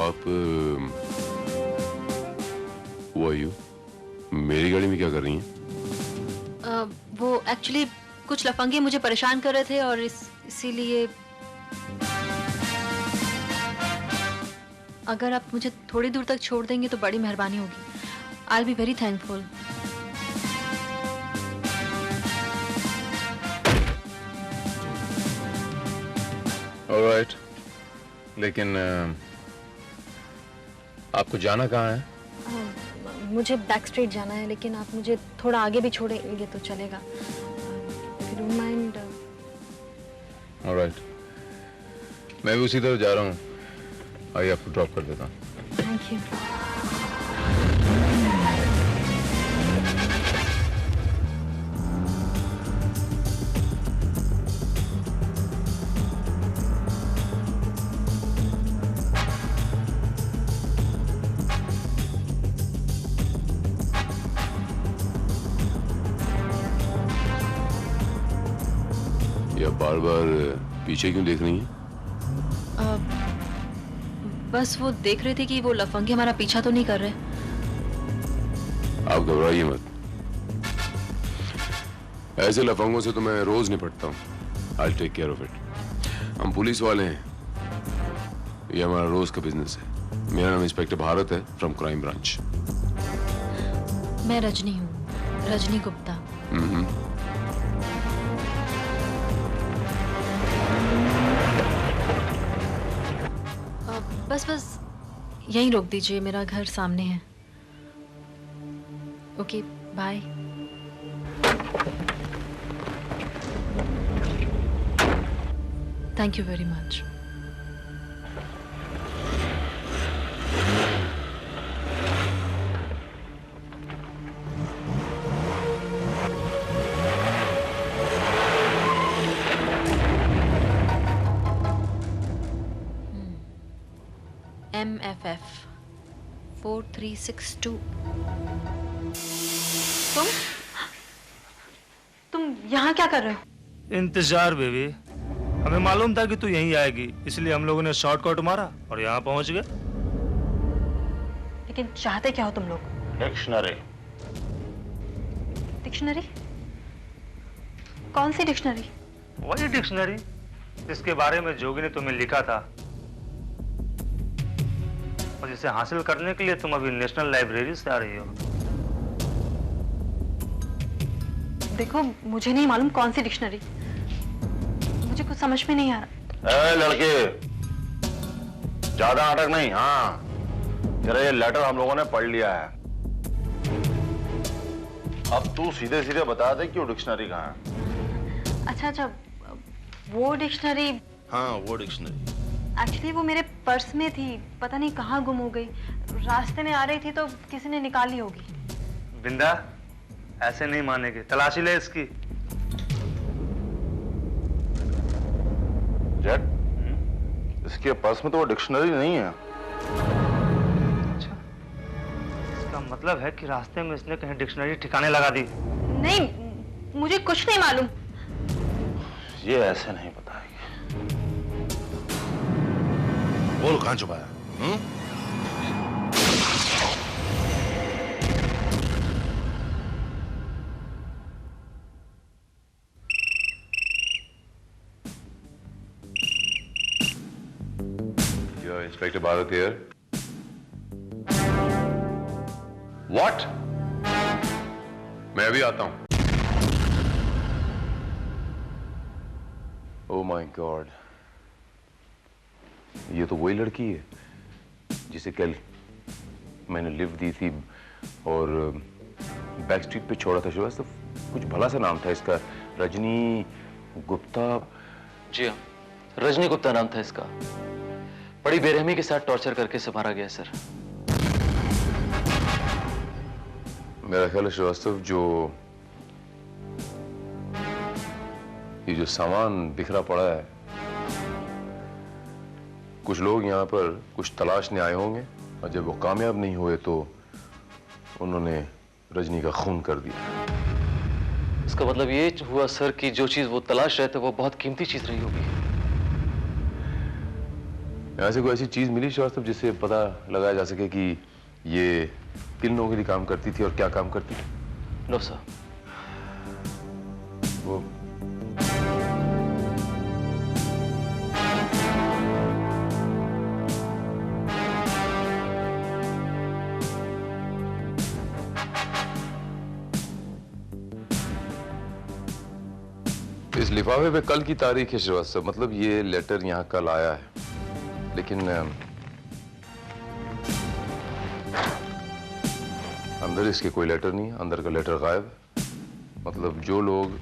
आप वो यू मेरी गाड़ी में क्या कर रही हैं? वो एक्चुअली कुछ लफंगे मुझे परेशान कर रहे थे और इसीलिए अगर आप मुझे थोड़ी दूर तक छोड़ देंगे तो बड़ी मेहरबानी होगी। I will be very thankful. Alright, लेकिन आपको जाना कहाँ है? मुझे बैक स्ट्रीट जाना है, लेकिन आप मुझे थोड़ा आगे भी छोड़ेंगे तो चलेगा। If you don't mind, alright, मैं भी उसी तरफ जा रहा हूँ। आइए आपको ड्रॉप कर देता हूँ। Thank you. या बार बार पीछे क्यों देख रही हैं? बस वो देख रहे थे कि वो लफंगे हमारा पीछा तो नहीं कर रहे। आप घबराइए मत, ऐसे लफंगों से तो मैं रोज निपटता हूँ। I'll take care of it। हम पुलिस वाले हैं, ये हमारा रोज का बिजनेस है। मेरा नाम इंस्पेक्टर भारत है, फ्रॉम क्राइम ब्रांच। मैं रजनी हूँ, रजनी गुप्ता। बस यहीं रोक दीजिए, मेरा घर सामने है। Okay bye. Thank you very much. MFF 4362। तुम यहाँ क्या कर रहे हो? इंतजार बेबी, हमें मालूम था कि तू यहीं आएगी, इसलिए हम लोगों ने शॉर्टकट मारा और यहाँ पहुँच गए। लेकिन चाहते क्या हो तुम लोग? डिक्शनरी। डिक्शनरी? कौन सी डिक्शनरी? वही डिक्शनरी जिसके बारे में जोगी ने तुम्हें लिखा था और जिसे हासिल करने के लिए तुम अभी नेशनल लाइब्रेरी से आ रही हो। देखो, मुझे नहीं मालूम कौन सी डिक्शनरी, मुझे कुछ समझ में नहीं आ रहा। लड़के, ज्यादा नाटक नहीं। हाँ, तेरा ये लेटर हम लोगों ने पढ़ लिया है। अब तू सीधे सीधे बता दे कि वो डिक्शनरी कहाँ है। अच्छा, वो डिक्शनरी? हाँ, वो डिक्शनरी। एक्चुअली वो मेरे पर्स में थी, पता नहीं कहाँ गुम हो गई। रास्ते में आ रही थी तो किसी ने निकाली होगी। बिंदा, ऐसे नहीं मानेगी, तलाशी ले इसकी। जेट, इसके पर्स में तो वो डिक्शनरी नहीं है। अच्छा, इसका मतलब है कि रास्ते में इसने कहीं डिक्शनरी ठिकाने लगा दी। नहीं, मुझे कुछ नहीं मालूम। ये ऐसे नहीं बताएगी। बोल, कहाँ छुपाया? Inspector Bharat here. What? मैं अभी आता हूं। Oh my God. ये तो वही लड़की है जिसे कल मैंने लिफ्ट दी थी और बैक स्ट्रीट पे छोड़ा था। श्रीवास्तव, कुछ भला सा नाम था इसका, रजनी गुप्ता। जी हाँ, रजनी गुप्ता नाम था इसका। बड़ी बेरहमी के साथ टॉर्चर करके इसे मारा गया सर। मेरा ख्याल है श्रीवास्तव, ये जो सामान बिखरा पड़ा है, कुछ लोग यहाँ पर कुछ तलाशने आए होंगे और जब वो कामयाब नहीं हुए तो उन्होंने रजनी का खून कर दिया। इसका मतलब ये हुआ सर कि जो चीज वो तलाश रहे थे वो बहुत कीमती चीज रही होगी। यहाँ से कोई ऐसी चीज मिली श्रीवास्तव जिससे पता लगाया जा सके कि ये किन लोगों के लिए काम करती थी और क्या काम करती थी? No sir. वो इस लिफाफे पे कल की तारीख है श्रीवास्तव, मतलब ये लेटर यहाँ कल आया है, लेकिन अंदर इसके कोई लेटर नहीं है। अंदर का लेटर गायब है। मतलब जो लोग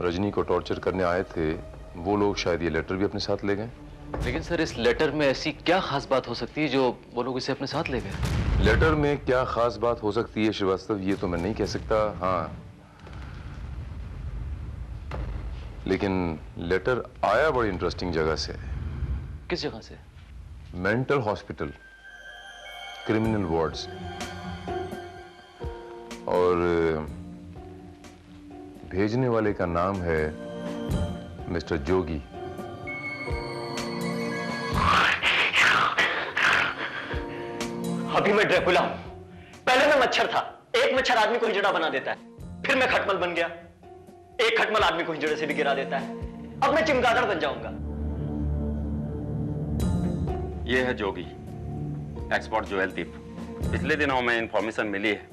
रजनी को टॉर्चर करने आए थे वो लोग शायद ये लेटर भी अपने साथ ले गए। लेकिन सर, इस लेटर में ऐसी क्या खास बात हो सकती है जो वो लोग इसे अपने साथ ले गए? लेटर में क्या खास बात हो सकती है श्रीवास्तव, ये तो मैं नहीं कह सकता। हाँ, लेकिन लेटर आया बड़ी इंटरेस्टिंग जगह से। किस जगह से? Mental hospital, criminal wards. और भेजने वाले का नाम है मिस्टर जोगी। अभी मैं ड्रैकुला हूं। पहले मैं मच्छर था। एक मच्छर आदमी को हिजड़ा बना देता है। फिर मैं खटमल बन गया। एक खटमल आदमी को हिजड़े से भी गिरा देता है। अब मैं चिमगादड़ बन जाऊंगा। ये है जोगी, एक्सपोर्ट ज्वेल दीप। पिछले दिनों में इंफॉर्मेशन मिली है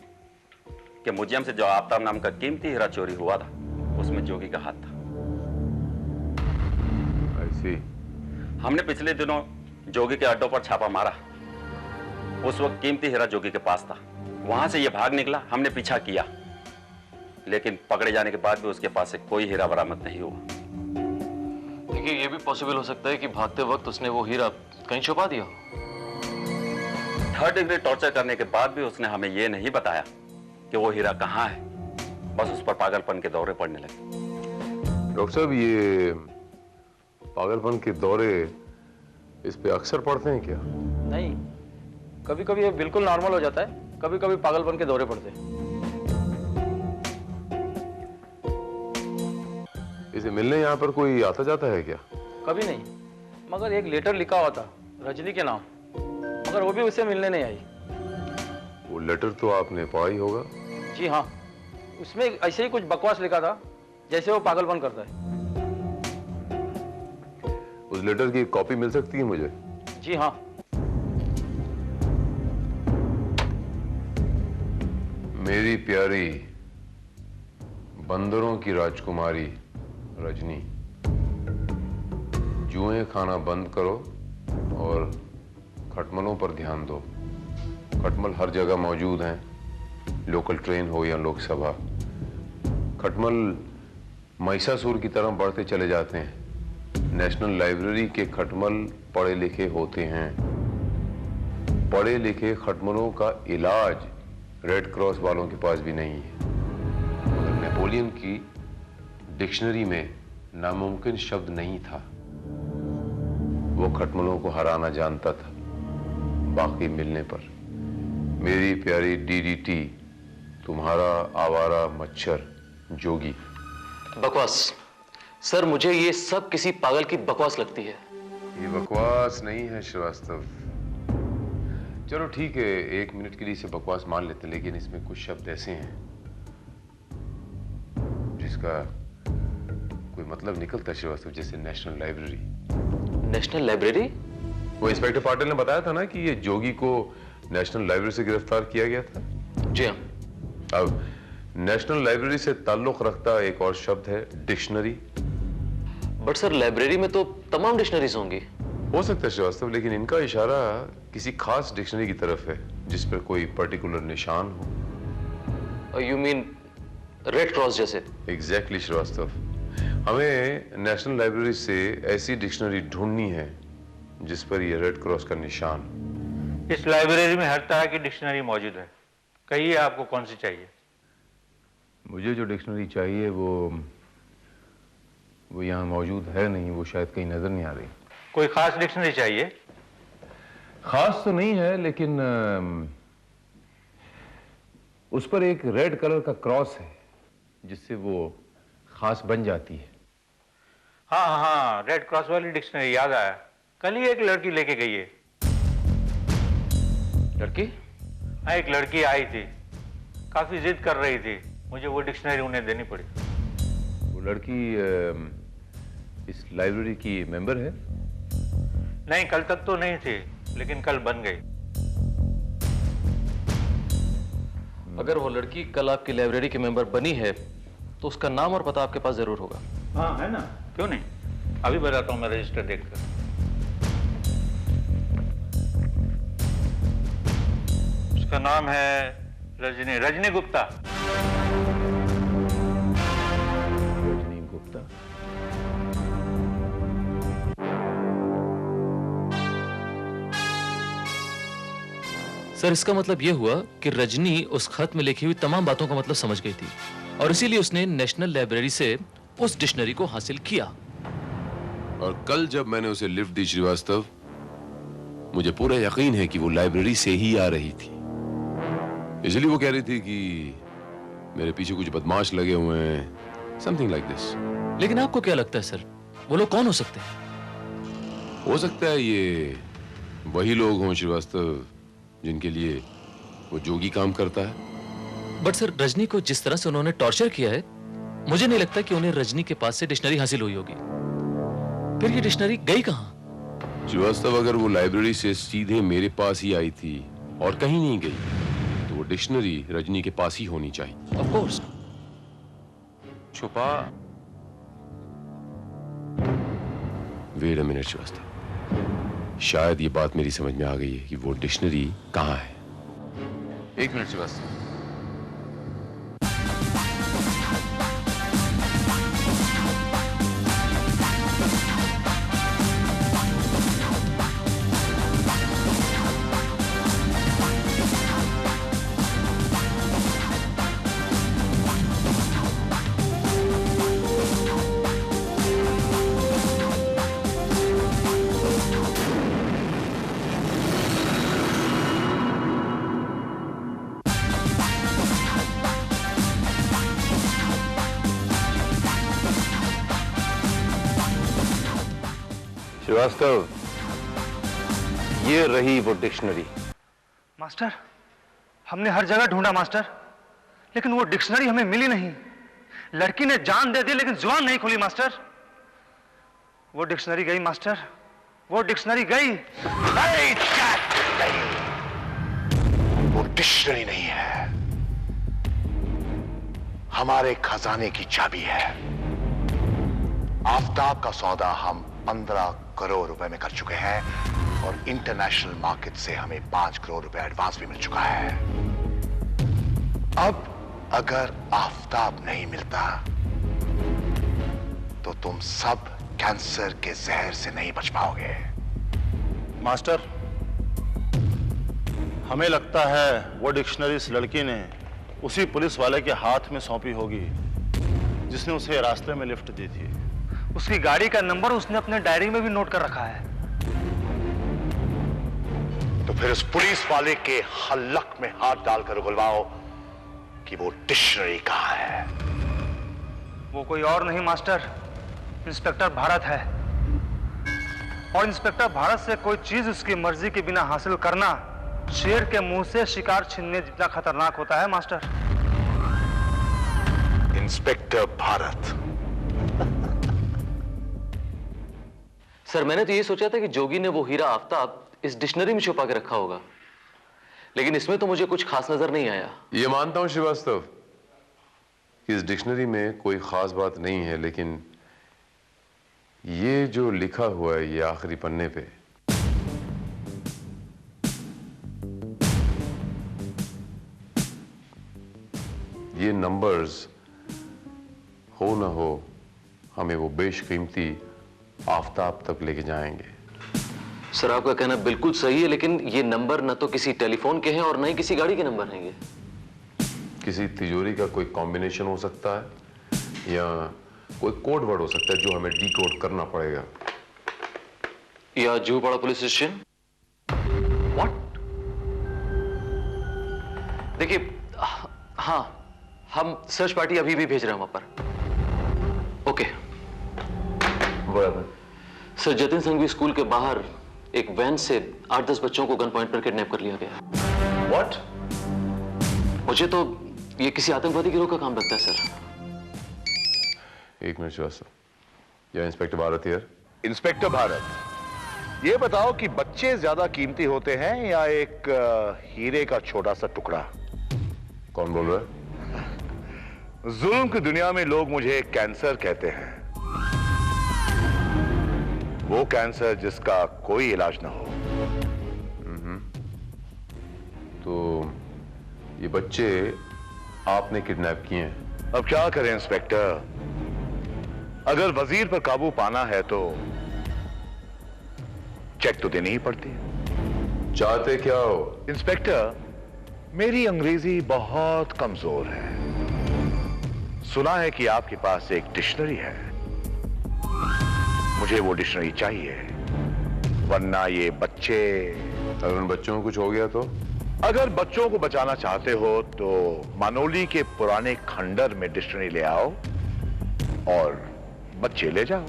कि म्यूजियम से जो आफ्ताब नाम का कीमती हीरा चोरी हुआ था उसमें जोगी का हाथ था। ऐसी हमने पिछले दिनों जोगी के अड्डों पर छापा मारा। उस वक्त कीमती हीरा जोगी के पास था। वहां से ये भाग निकला, हमने पीछा किया, लेकिन पकड़े जाने के बाद भी उसके पास से कोई हीरा बरामद नहीं हुआ। देखिए, ये भी पॉसिबल हो सकता है कि भागते वक्त उसने वो हीरा कहीं छुपा दिया हो। 3rd डिग्री टॉर्चर करने के बाद भी उसने हमें ये नहीं बताया कि वो हीरा कहाँ है। बस उस पर पागलपन के दौरे पड़ने लगे। डॉक्टर साहब, ये पागलपन के दौरे इस पे अक्सर पड़ते हैं क्या? नहीं, कभी कभी ये बिल्कुल नॉर्मल हो जाता है, कभी कभी पागलपन के दौरे पड़ते हैं। इसे मिलने यहाँ पर कोई आता जाता है क्या? कभी नहीं, मगर एक लेटर लिखा हुआ था रजनी के नाम, मगर वो भी उसे मिलने नहीं आई। वो लेटर तो आपने पढ़ा ही होगा। जी हाँ, उसमें ऐसे ही कुछ बकवास लिखा था जैसे वो पागलपन करता है। उस लेटर की कॉपी मिल सकती है मुझे? जी हाँ। मेरी प्यारी बंदरों की राजकुमारी रजनी, जुएं खाना बंद करो और खटमलों पर ध्यान दो। खटमल हर जगह मौजूद हैं, लोकल ट्रेन हो या लोकसभा। खटमल महिषासुर की तरह बढ़ते चले जाते हैं। नेशनल लाइब्रेरी के खटमल पढ़े लिखे होते हैं। पढ़े लिखे खटमलों का इलाज रेड क्रॉस वालों के पास भी नहीं है। मगर नेपोलियन की डिक्शनरी में नामुमकिन शब्द नहीं था। वो खटमलों को हराना जानता था। बाकी मिलने पर मेरी प्यारी डीडीटी, तुम्हारा आवारा मच्छर जोगी। बकवास सर, मुझे ये सब किसी पागल की बकवास लगती है। ये बकवास नहीं है श्रीवास्तव। चलो ठीक है, 1 मिनट के लिए इसे बकवास मान लेते हैं, लेकिन इसमें कुछ शब्द ऐसे हैं जिसका कोई मतलब निकलता है श्रीवास्तव, जैसे नेशनल लाइब्रेरी। National library? वो इंस्पेक्टर पाटिल ने बताया था ना कि ये जोगी को नेशनल लाइब्रेरी से गिरफ्तार किया गया था। जी हाँ। अब नेशनल लाइब्रेरी से ताल्लुक रखता एक और शब्द है डिक्शनरी। बट सर, लाइब्रेरी में तो तमाम डिक्शनरीज होंगी। हो सकता है श्रीवास्तव, लेकिन इनका इशारा किसी खास डिक्शनरी की तरफ है जिस पर कोई पर्टिकुलर निशान हो। यू मीन रेड क्रॉस जैसे? एग्जैक्टली श्रीवास्तव, हमें नेशनल लाइब्रेरी से ऐसी डिक्शनरी ढूंढनी है जिस पर यह रेड क्रॉस का निशान। इस लाइब्रेरी में हर तरह की डिक्शनरी मौजूद है। कहिए आपको कौन सी चाहिए? मुझे जो डिक्शनरी चाहिए वो यहाँ मौजूद है नहीं, वो शायद कहीं नजर नहीं आ रही। कोई खास डिक्शनरी चाहिए? खास तो नहीं है, लेकिन उस पर एक रेड कलर का क्रॉस है जिससे वो खास बन जाती है। हाँ हाँ, रेड क्रॉस वाली डिक्शनरी याद आया। कल ही एक लड़की लेके गई है। लड़की? हाँ, एक लड़की आई थी, काफी जिद कर रही थी, मुझे वो डिक्शनरी उन्हें देनी पड़ी। वो लड़की इस लाइब्रेरी की मेंबर है? नहीं, कल तक तो नहीं थी, लेकिन कल बन गई। अगर वो लड़की कल आपकी लाइब्रेरी की मेंबर बनी है तो उसका नाम और पता आपके पास जरूर होगा। हाँ है ना, क्यों नहीं, अभी बताता हूँ मैं रजिस्टर देखकर। उसका नाम है रजनी गुप्ता। रजनी गुप्ता? सर, इसका मतलब यह हुआ कि रजनी उस खत में लिखी हुई तमाम बातों का मतलब समझ गई थी और इसीलिए उसने नेशनल लाइब्रेरी से उस डिक्शनरी को हासिल किया। और कल जब मैंने उसे लिफ्ट दी श्रीवास्तव, मुझे पूरा यकीन है कि वो लाइब्रेरी से ही आ रही थी। इसलिए वो कह रही थी कि मेरे पीछे कुछ बदमाश लगे हुए हैं, समथिंग लाइक दिस। लेकिन आपको क्या लगता है सर, वो लोग कौन हो सकते हैं? हो सकता है ये वही लोग हों श्रीवास्तव जिनके लिए वो जोगी काम करता है। बट सर, रजनी को जिस तरह से उन्होंने टॉर्चर किया है, मुझे नहीं लगता कि उन्हें रजनी के पास से डिक्शनरी हासिल हुई होगी। फिर ये डिक्शनरी गई कहां? श्रीवास्तव, अगर वो लाइब्रेरी से सीधे मेरे पास ही आई थी और कहीं नहीं गई तो वो डिक्शनरी रजनी के पास ही होनी चाहिए। Of course. छुपा? वेट अ मिनट श्रीवास्तव, शायद ये बात मेरी समझ में आ गई है कि वो डिक्शनरी कहां है। एक मिनट श्रीवास्तव। श्रीवास्तव, ये रही वो डिक्शनरी। मास्टर, हमने हर जगह ढूंढा मास्टर, लेकिन वो डिक्शनरी हमें मिली नहीं। लड़की ने जान दे दी लेकिन जुबान नहीं खुली मास्टर। वो डिक्शनरी गई मास्टर, वो डिक्शनरी गई। नहीं, नहीं। वो डिक्शनरी नहीं है, हमारे खजाने की चाबी है। आफताब का सौदा हम 15 करोड़ रुपए में कर चुके हैं और इंटरनेशनल मार्केट से हमें 5 करोड़ रुपए एडवांस भी मिल चुका है। अब अगर आफताब नहीं मिलता तो तुम सब कैंसर के जहर से नहीं बच पाओगे। मास्टर, हमें लगता है वो डिक्शनरी इस लड़की ने उसी पुलिस वाले के हाथ में सौंपी होगी जिसने उसे रास्ते में लिफ्ट दी थी। उसकी गाड़ी का नंबर उसने अपने डायरी में भी नोट कर रखा है। तो फिर उस पुलिस वाले के हलक में हाथ डालकर उगलवाओ कि वो डिक्शनरी कहां है। वो कोई और नहीं मास्टर, इंस्पेक्टर भारत है। और इंस्पेक्टर भारत से कोई चीज उसकी मर्जी के बिना हासिल करना शेर के मुंह से शिकार छीनने जितना खतरनाक होता है मास्टर। इंस्पेक्टर भारत। सर, मैंने तो ये सोचा था कि जोगी ने वो हीरा आफताब इस डिक्शनरी में छुपा के रखा होगा, लेकिन इसमें तो मुझे कुछ खास नजर नहीं आया। ये मानता हूं श्रीवास्तव कि इस डिक्शनरी में कोई खास बात नहीं है, लेकिन ये जो लिखा हुआ है ये आखिरी पन्ने पे, ये नंबर्स हो ना हो हमें वो बेशकीमती आफताब तक लेके जाएंगे। सर, आपका कहना बिल्कुल सही है, लेकिन ये नंबर न तो किसी टेलीफोन के हैं और न ही किसी गाड़ी के नंबर हैं। ये किसी तिजोरी का कोई कॉम्बिनेशन हो सकता है या कोई कोड वर्ड हो सकता है जो हमें डीकोड करना पड़ेगा। या जुहूपाड़ा पुलिस स्टेशन। व्हाट? देखिए, हाँ, हम सर्च पार्टी अभी भी भेज रहे हैं वहां पर। ओके बराबर। सर, जतिन संघवी स्कूल के बाहर एक वैन से 8-10 बच्चों को गन पॉइंट पर किडनैप कर लिया गया। व्हाट? मुझे तो ये किसी आतंकवादी गिरोह का काम लगता है सर। एक मिनट श्रीवास्तव, या inspector Bharat here. Inspector Bharat, ये बताओ कि बच्चे ज्यादा कीमती होते हैं या एक हीरे का छोटा सा टुकड़ा? कौन बोल रहा है? जुल्म की दुनिया में लोग मुझे कैंसर कहते हैं, वो कैंसर जिसका कोई इलाज ना हो। तो ये बच्चे आपने किडनैप किए हैं। अब क्या करें इंस्पेक्टर, अगर वजीर पर काबू पाना है तो चेक तो देनी ही पड़ती है। चाहते क्या हो? इंस्पेक्टर, मेरी अंग्रेजी बहुत कमजोर है। सुना है कि आपके पास एक डिक्शनरी है, मुझे वो डिक्शनरी चाहिए, वरना ये बच्चे। अगर उन बच्चों को कुछ हो गया तो? अगर बच्चों को बचाना चाहते हो तो मानोली के पुराने खंडर में डिक्शनरी ले आओ और बच्चे ले जाओ।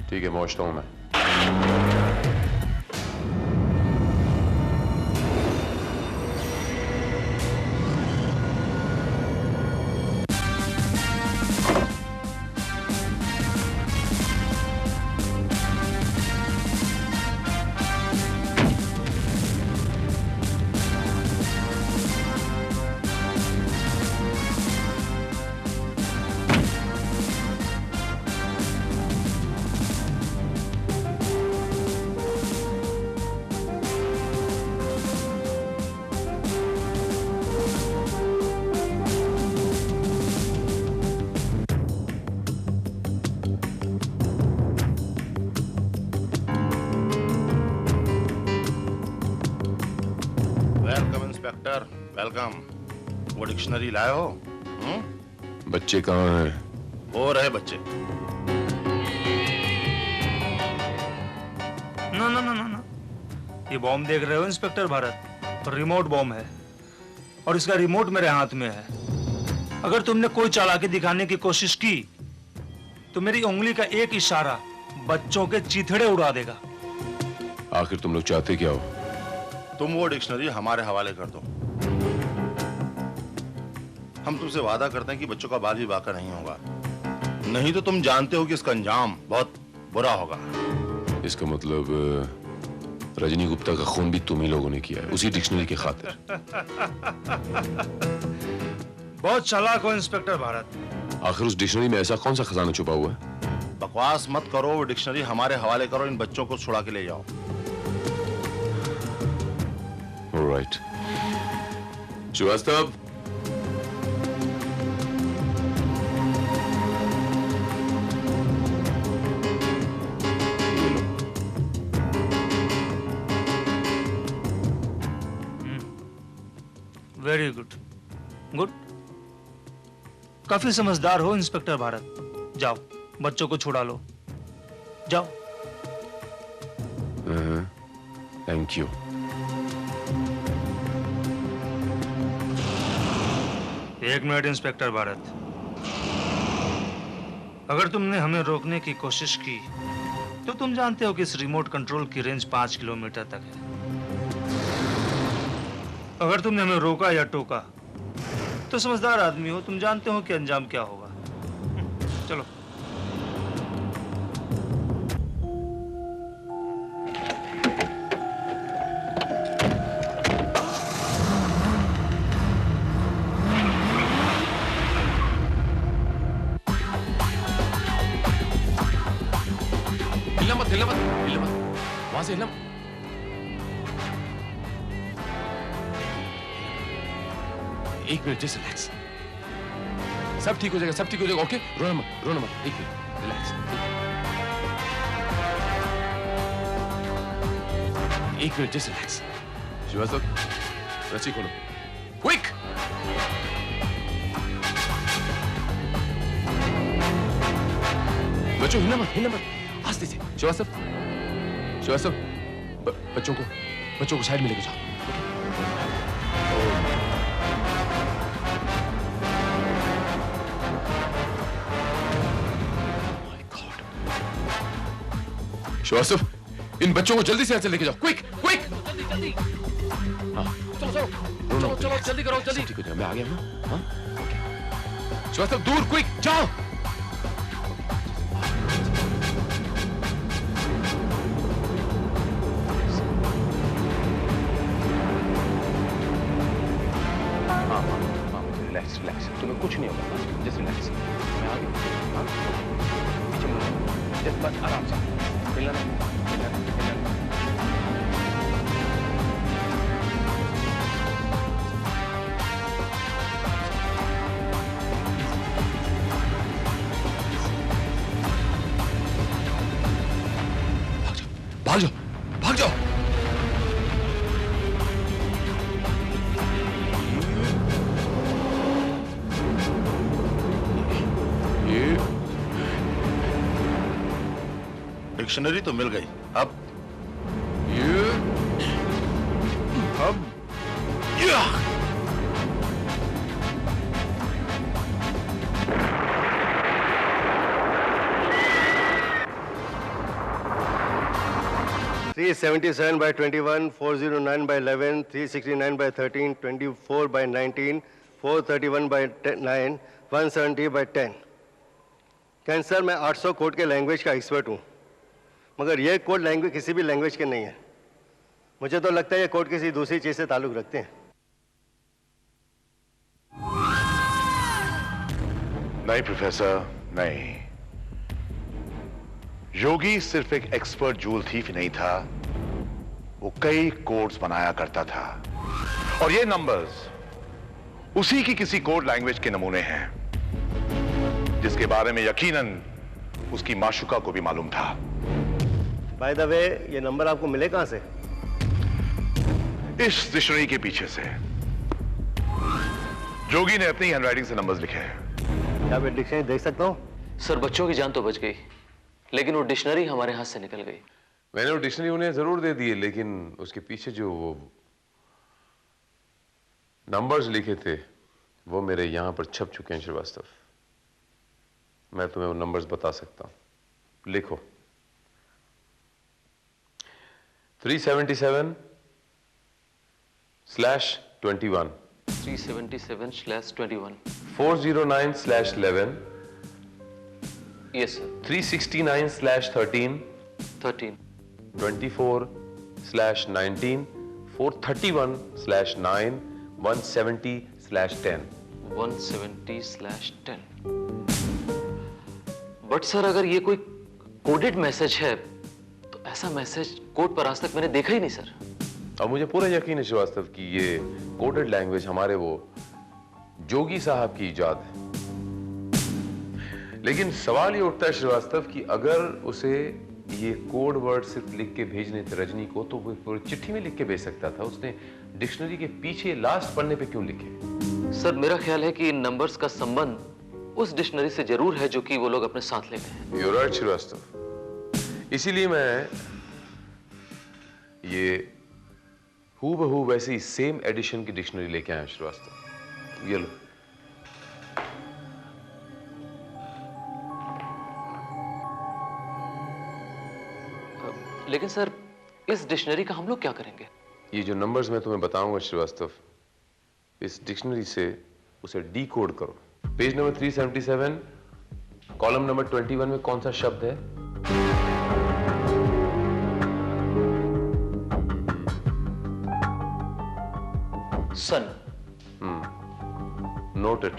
ठीक है, पहुंचता हूं मैं। Welcome inspector, welcome. वो डिक्शनरी लाए हो? बच्चे कहाँ हैं? हो रहे बच्चे। ना ना ना ना ना, ये बॉम्ब देख रहे हो इंस्पेक्टर भारत, रिमोट बॉम्ब है और इसका रिमोट मेरे हाथ में है। अगर तुमने कोई चालाकी दिखाने की कोशिश की तो मेरी उंगली का एक इशारा बच्चों के चीथड़े उड़ा देगा। आखिर तुम लोग चाहते क्या हो? तुम वो डिक्शनरी हमारे हवाले कर दो। हम तुमसे वादा करते हैं कि बच्चों का बाल भी बाका नहीं होगा, नहीं तो तुम जानते हो कि इसका अंजाम बहुत बुरा होगा। इसका मतलब रजनी गुप्ता का खून भी तुम ही लोगों ने किया है, उसी डिक्शनरी की खातिर। बहुत चालाक हो इंस्पेक्टर भारत। आखिर उस डिक्शनरी में ऐसा कौन सा खजाना छुपा हुआ है? बकवास मत करो, वो डिक्शनरी हमारे हवाले करो, इन बच्चों को छुड़ा के ले जाओ। All right. Srivastava, very good, good. काफी समझदार हो इंस्पेक्टर भारत। जाओ बच्चों को छुड़ा लो, जाओ। Thank you. एक मिनट इंस्पेक्टर भारत, अगर तुमने हमें रोकने की कोशिश की तो तुम जानते हो कि इस रिमोट कंट्रोल की रेंज 5 किलोमीटर तक है। अगर तुमने हमें रोका या टोका तो समझदार आदमी हो, तुम जानते हो कि अंजाम क्या होगा। चलो। हिलना मत, हिलना मत, हिलना मत, वहां से हिलना। एक मिनट, जस्ट रिलैक्स, सब ठीक हो जाएगा, सब ठीक हो जाएगा। ओके, रोना मत, रोना मत, एक मिनट, रिलैक्स। एक मिनट, जस्ट रिलैक्स। श्रीवास्तव, रस्सी खोलो, क्विक। बच्चों हिलना मत, हिलना मत, आस्ते से। श्रीवास्तव, श्रीवास्तव, बच्चों को साइड में लेके जाओ। श्रीवास्तव, इन बच्चों को जल्दी से यहाँ से लेके जाओ, क्विक क्विक। हाँ, चलो चलो चलो चलो, जल्दी करो, जल्दी। ठीक हो जाएगा, मैं आ गया हूँ। हाँ, श्रीवास्तव, दूर, क्विक, जाओ। हाँ हाँ हाँ, रिलैक्स रिलैक्स, तुम्हें कुछ नहीं होगा, जस्ट रिलैक्स। मैं आ गया। हाँ, पीछे मुड़ो, जस्ट बस आराम से। हिलना नहीं, हिलना नहीं, हिलना नहीं। भाग जाओ, भाग जाओ। डिक्शनरी तो मिल गई, अब Three 77 by 21, 409 by 11, 369 by 13, 24 by 19, 431 by 9, 170 by 10। Cancer मैं 800 कोड के लैंग्वेज का एक्सपर्ट हूँ, मगर ये कोड लैंग्वेज किसी भी लैंग्वेज के नहीं है। मुझे तो लगता है ये कोड किसी दूसरी चीज से ताल्लुक रखते हैं। नहीं प्रोफेसर, नहीं। योगी सिर्फ एक एक्सपर्ट जूल थीफ नहीं था, वो कई कोड्स बनाया करता था, और ये नंबर्स उसी की किसी कोड लैंग्वेज के नमूने हैं, जिसके बारे में यकीनन उसकी माशुका को भी मालूम था। बाय द वे, ये नंबर आपको मिले कहां से? इस डिक्शनरी के पीछे से जोगी ने अपनी हैंडराइटिंग से नंबर्स लिखे हैं। क्या मैं डिक्शनरी देख सकता हूं? सर बच्चों की जान तो बच गई, लेकिन वो डिक्शनरी हमारे हाथ से निकल गई। मैंने वो डिक्शनरी उन्हें जरूर दे दी है, लेकिन उसके पीछे जो वो नंबर्स लिखे थे वो मेरे यहां पर छप चुके हैं श्रीवास्तव। मैं तुम्हें वो नंबर्स बता सकता हूं, लिखो। 377/21 377/21 409/11 यस सर 369/13 24/19 431/9 170/10 170/10। बट सर अगर ये कोई कोडेड मैसेज है तो ऐसा मैसेज कोड पर आज तक मैंने देखा ही नहीं सर। अब मुझे पूरा यकीन है श्रीवास्तव कि ये कोडेड लैंग्वेज हमारे वो जोगी साहब की इजाद है। लेकिन सवाल ये उठता है श्रीवास्तव कि अगर उसे ये कोड वर्ड सिर्फ लिख के भेजने थे रजनी को, तो वो पूरी चिट्ठी में लिख के भेज सकता था। उसने डिक्शनरी के पीछे लास्ट पन्ने पे क्यों लिखे? सर मेरा ख्याल है कि इन नंबर्स का संबंध उस डिक्शनरी से जरूर है जो कि वो लोग अपने साथ ले गए हैं। You're right, Srivastava. इसीलिए मैं ये हूबहू वैसे ही सेम एडिशन की डिक्शनरी लेके आया श्रीवास्तव। ये लो। लेकिन सर इस डिक्शनरी का हम लोग क्या करेंगे? ये जो नंबर्स मैं तुम्हें बताऊंगा श्रीवास्तव, इस डिक्शनरी से उसे डीकोड करो। पेज नंबर 377 कॉलम नंबर 21 में कौन सा शब्द है? Sun. Note it.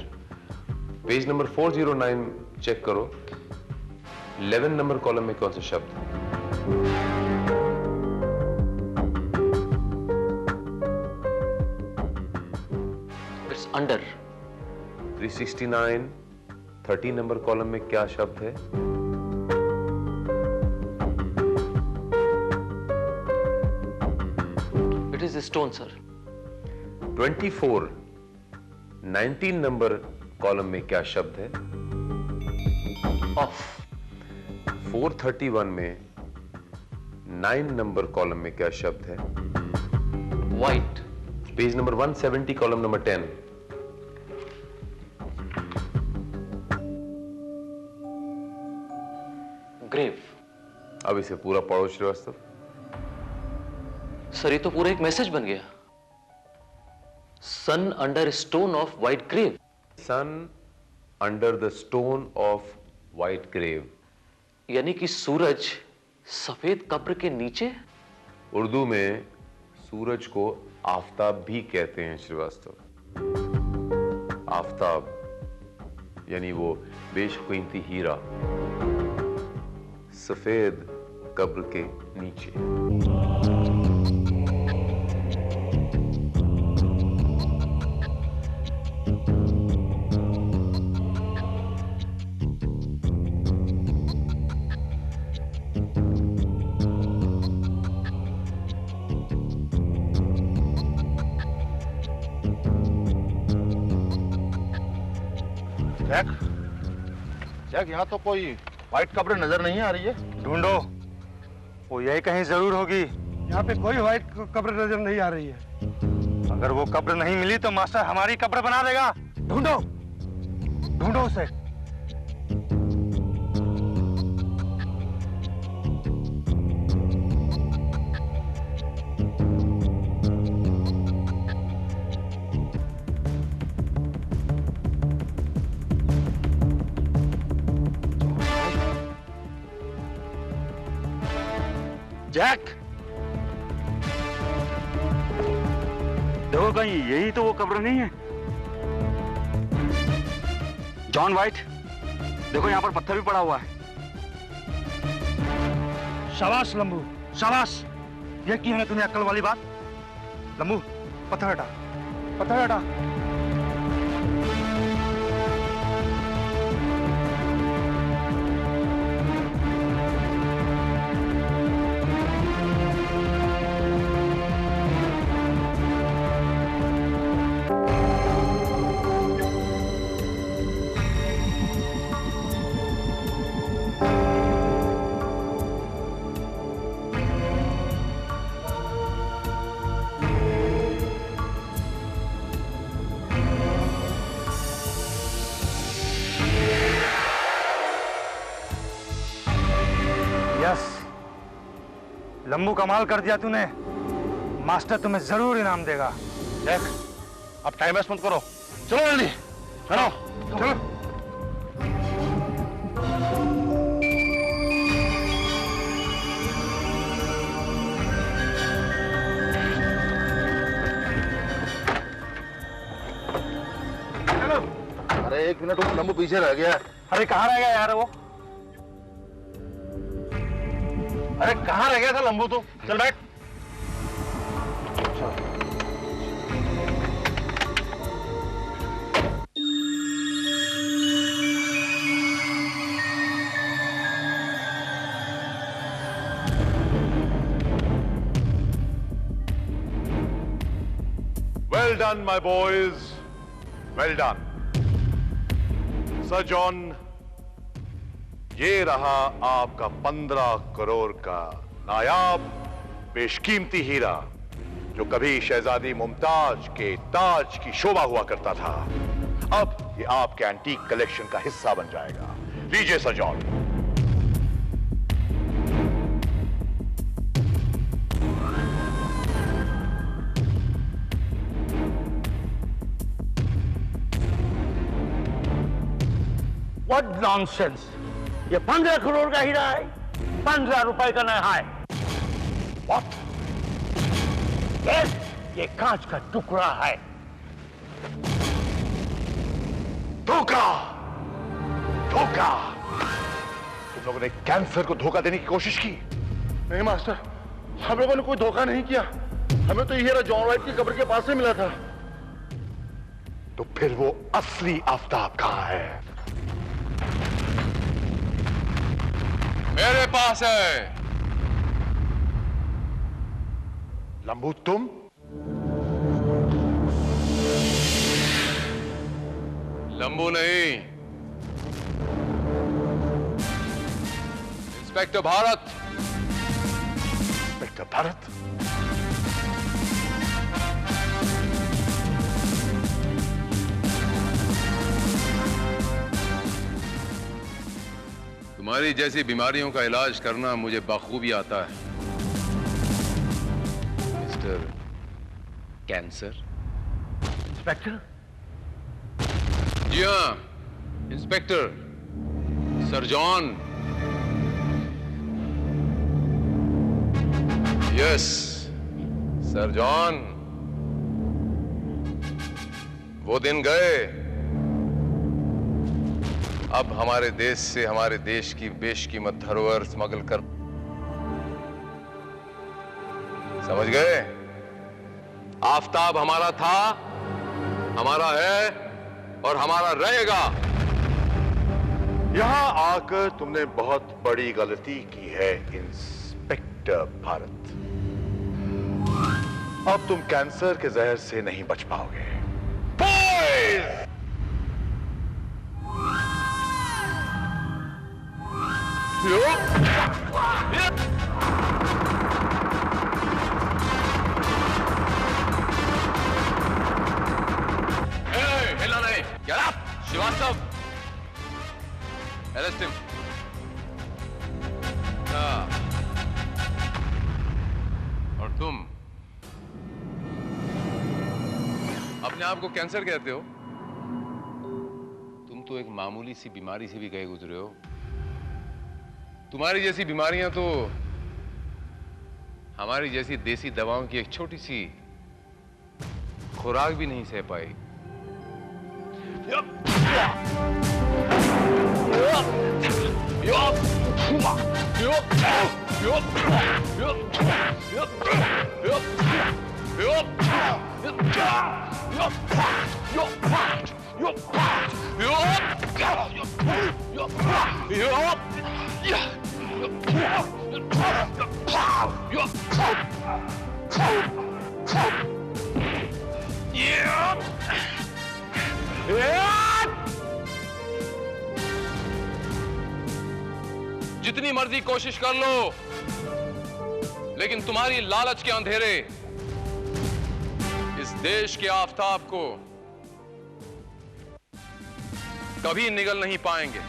Page number 409 check करो, 11 नंबर कॉलम में कौन सा शब्द है? It's under. 369 30 नंबर कॉलम में क्या शब्द है? It is stone sir. 24 19 number column में क्या शब्द है? ऑफ। 431 में 9 नंबर कॉलम में क्या शब्द है? White. Page number 170 column number 10। Grave. अब इसे पूरा पढ़ो श्रीवास्तव। सर ये तो पूरा एक मैसेज बन गया। Sun under stone of white grave. Sun under the stone of white grave, यानी कि सूरज सफेद कब्र के नीचे। उर्दू में सूरज को आफताब भी कहते हैं श्रीवास्तव। आफताब यानी वो बेशकीमती हीरा सफेद कब्र के नीचे। जैक, यहाँ तो कोई व्हाइट कब्र नजर नहीं आ रही है। ढूंढो, वो यही कहीं जरूर होगी। यहाँ पे कोई व्हाइट कब्र नजर नहीं आ रही है। अगर वो कब्र नहीं मिली तो मास्टर हमारी कब्र बना देगा। ढूंढो, ढूंढो उसे। जैक, देखो कहीं यही तो वो कब्र नहीं है। जॉन वाइट, देखो यहाँ पर पत्थर भी पड़ा हुआ है। शाबाश लंबू, शाबाश। ये की है तुम्हें अक्ल वाली बात। लंबू, पत्थर हटा, पत्थर हटा। लंबू, कमाल कर दिया तूने। मास्टर तुम्हें जरूर इनाम देगा। देख, अब टाइम वेस्ट मत करो, चलो जल्दी, चलो चलो। अरे एक मिनट, वो लंबू पीछे रह गया। अरे कहाँ रह गया यार वो? अरे कहाँ रह गया था लंबू? तो चल बैठ। Well done, my boys. Well done. Sir John, ये रहा आपका 15 करोड़ का नायाब बेशकीमती हीरा, जो कभी शहजादी मुमताज के ताज की शोभा हुआ करता था। अब ये आपके एंटीक कलेक्शन का हिस्सा बन जाएगा। लीजिए सर जॉन। What nonsense! ये 15 करोड़ का हीरा है, 15 रुपए का नहीं है। What? Yes, ये कांच का टुकड़ा है। धोखा! धोखा! तुम लोगों ने कैंसर को धोखा देने की कोशिश की? नहीं मास्टर, हम लोगों ने कोई धोखा नहीं किया। हमें तो ये हीरा जॉन वाइट की कब्र के पास से मिला था। तो फिर वो असली आफताब कहां है? मेरे पास है। लंबू तुम? लंबू नहीं, इंस्पेक्टर भारत। इंस्पेक्टर भारत? तुम्हारी जैसी बीमारियों का इलाज करना मुझे बखूबी आता है, मिस्टर कैंसर। इंस्पेक्टर? जी हाँ, inspector sir John. Yes sir John, वो दिन गए। अब हमारे देश से हमारे देश की बेशकीमत धरोहर स्मगल कर, समझ गए? आफताब हमारा था, हमारा है और हमारा रहेगा। यहां आकर तुमने बहुत बड़ी गलती की है इंस्पेक्टर भारत। अब तुम कैंसर के जहर से नहीं बच पाओगे। बॉयज! हिला नहीं। Get up, Srivastava. Arrest him. और तुम अपने आप को कैंसर कहते हो? तुम तो एक मामूली सी बीमारी से भी गए गुजरे हो। तुम्हारी जैसी बीमारियां तो हमारी जैसी देसी दवाओं की एक छोटी सी खुराक भी नहीं सह पाई। जितनी मर्जी कोशिश कर लो, लेकिन तुम्हारी लालच के अंधेरे इस देश के आफताब को कभी निगल नहीं पाएंगे।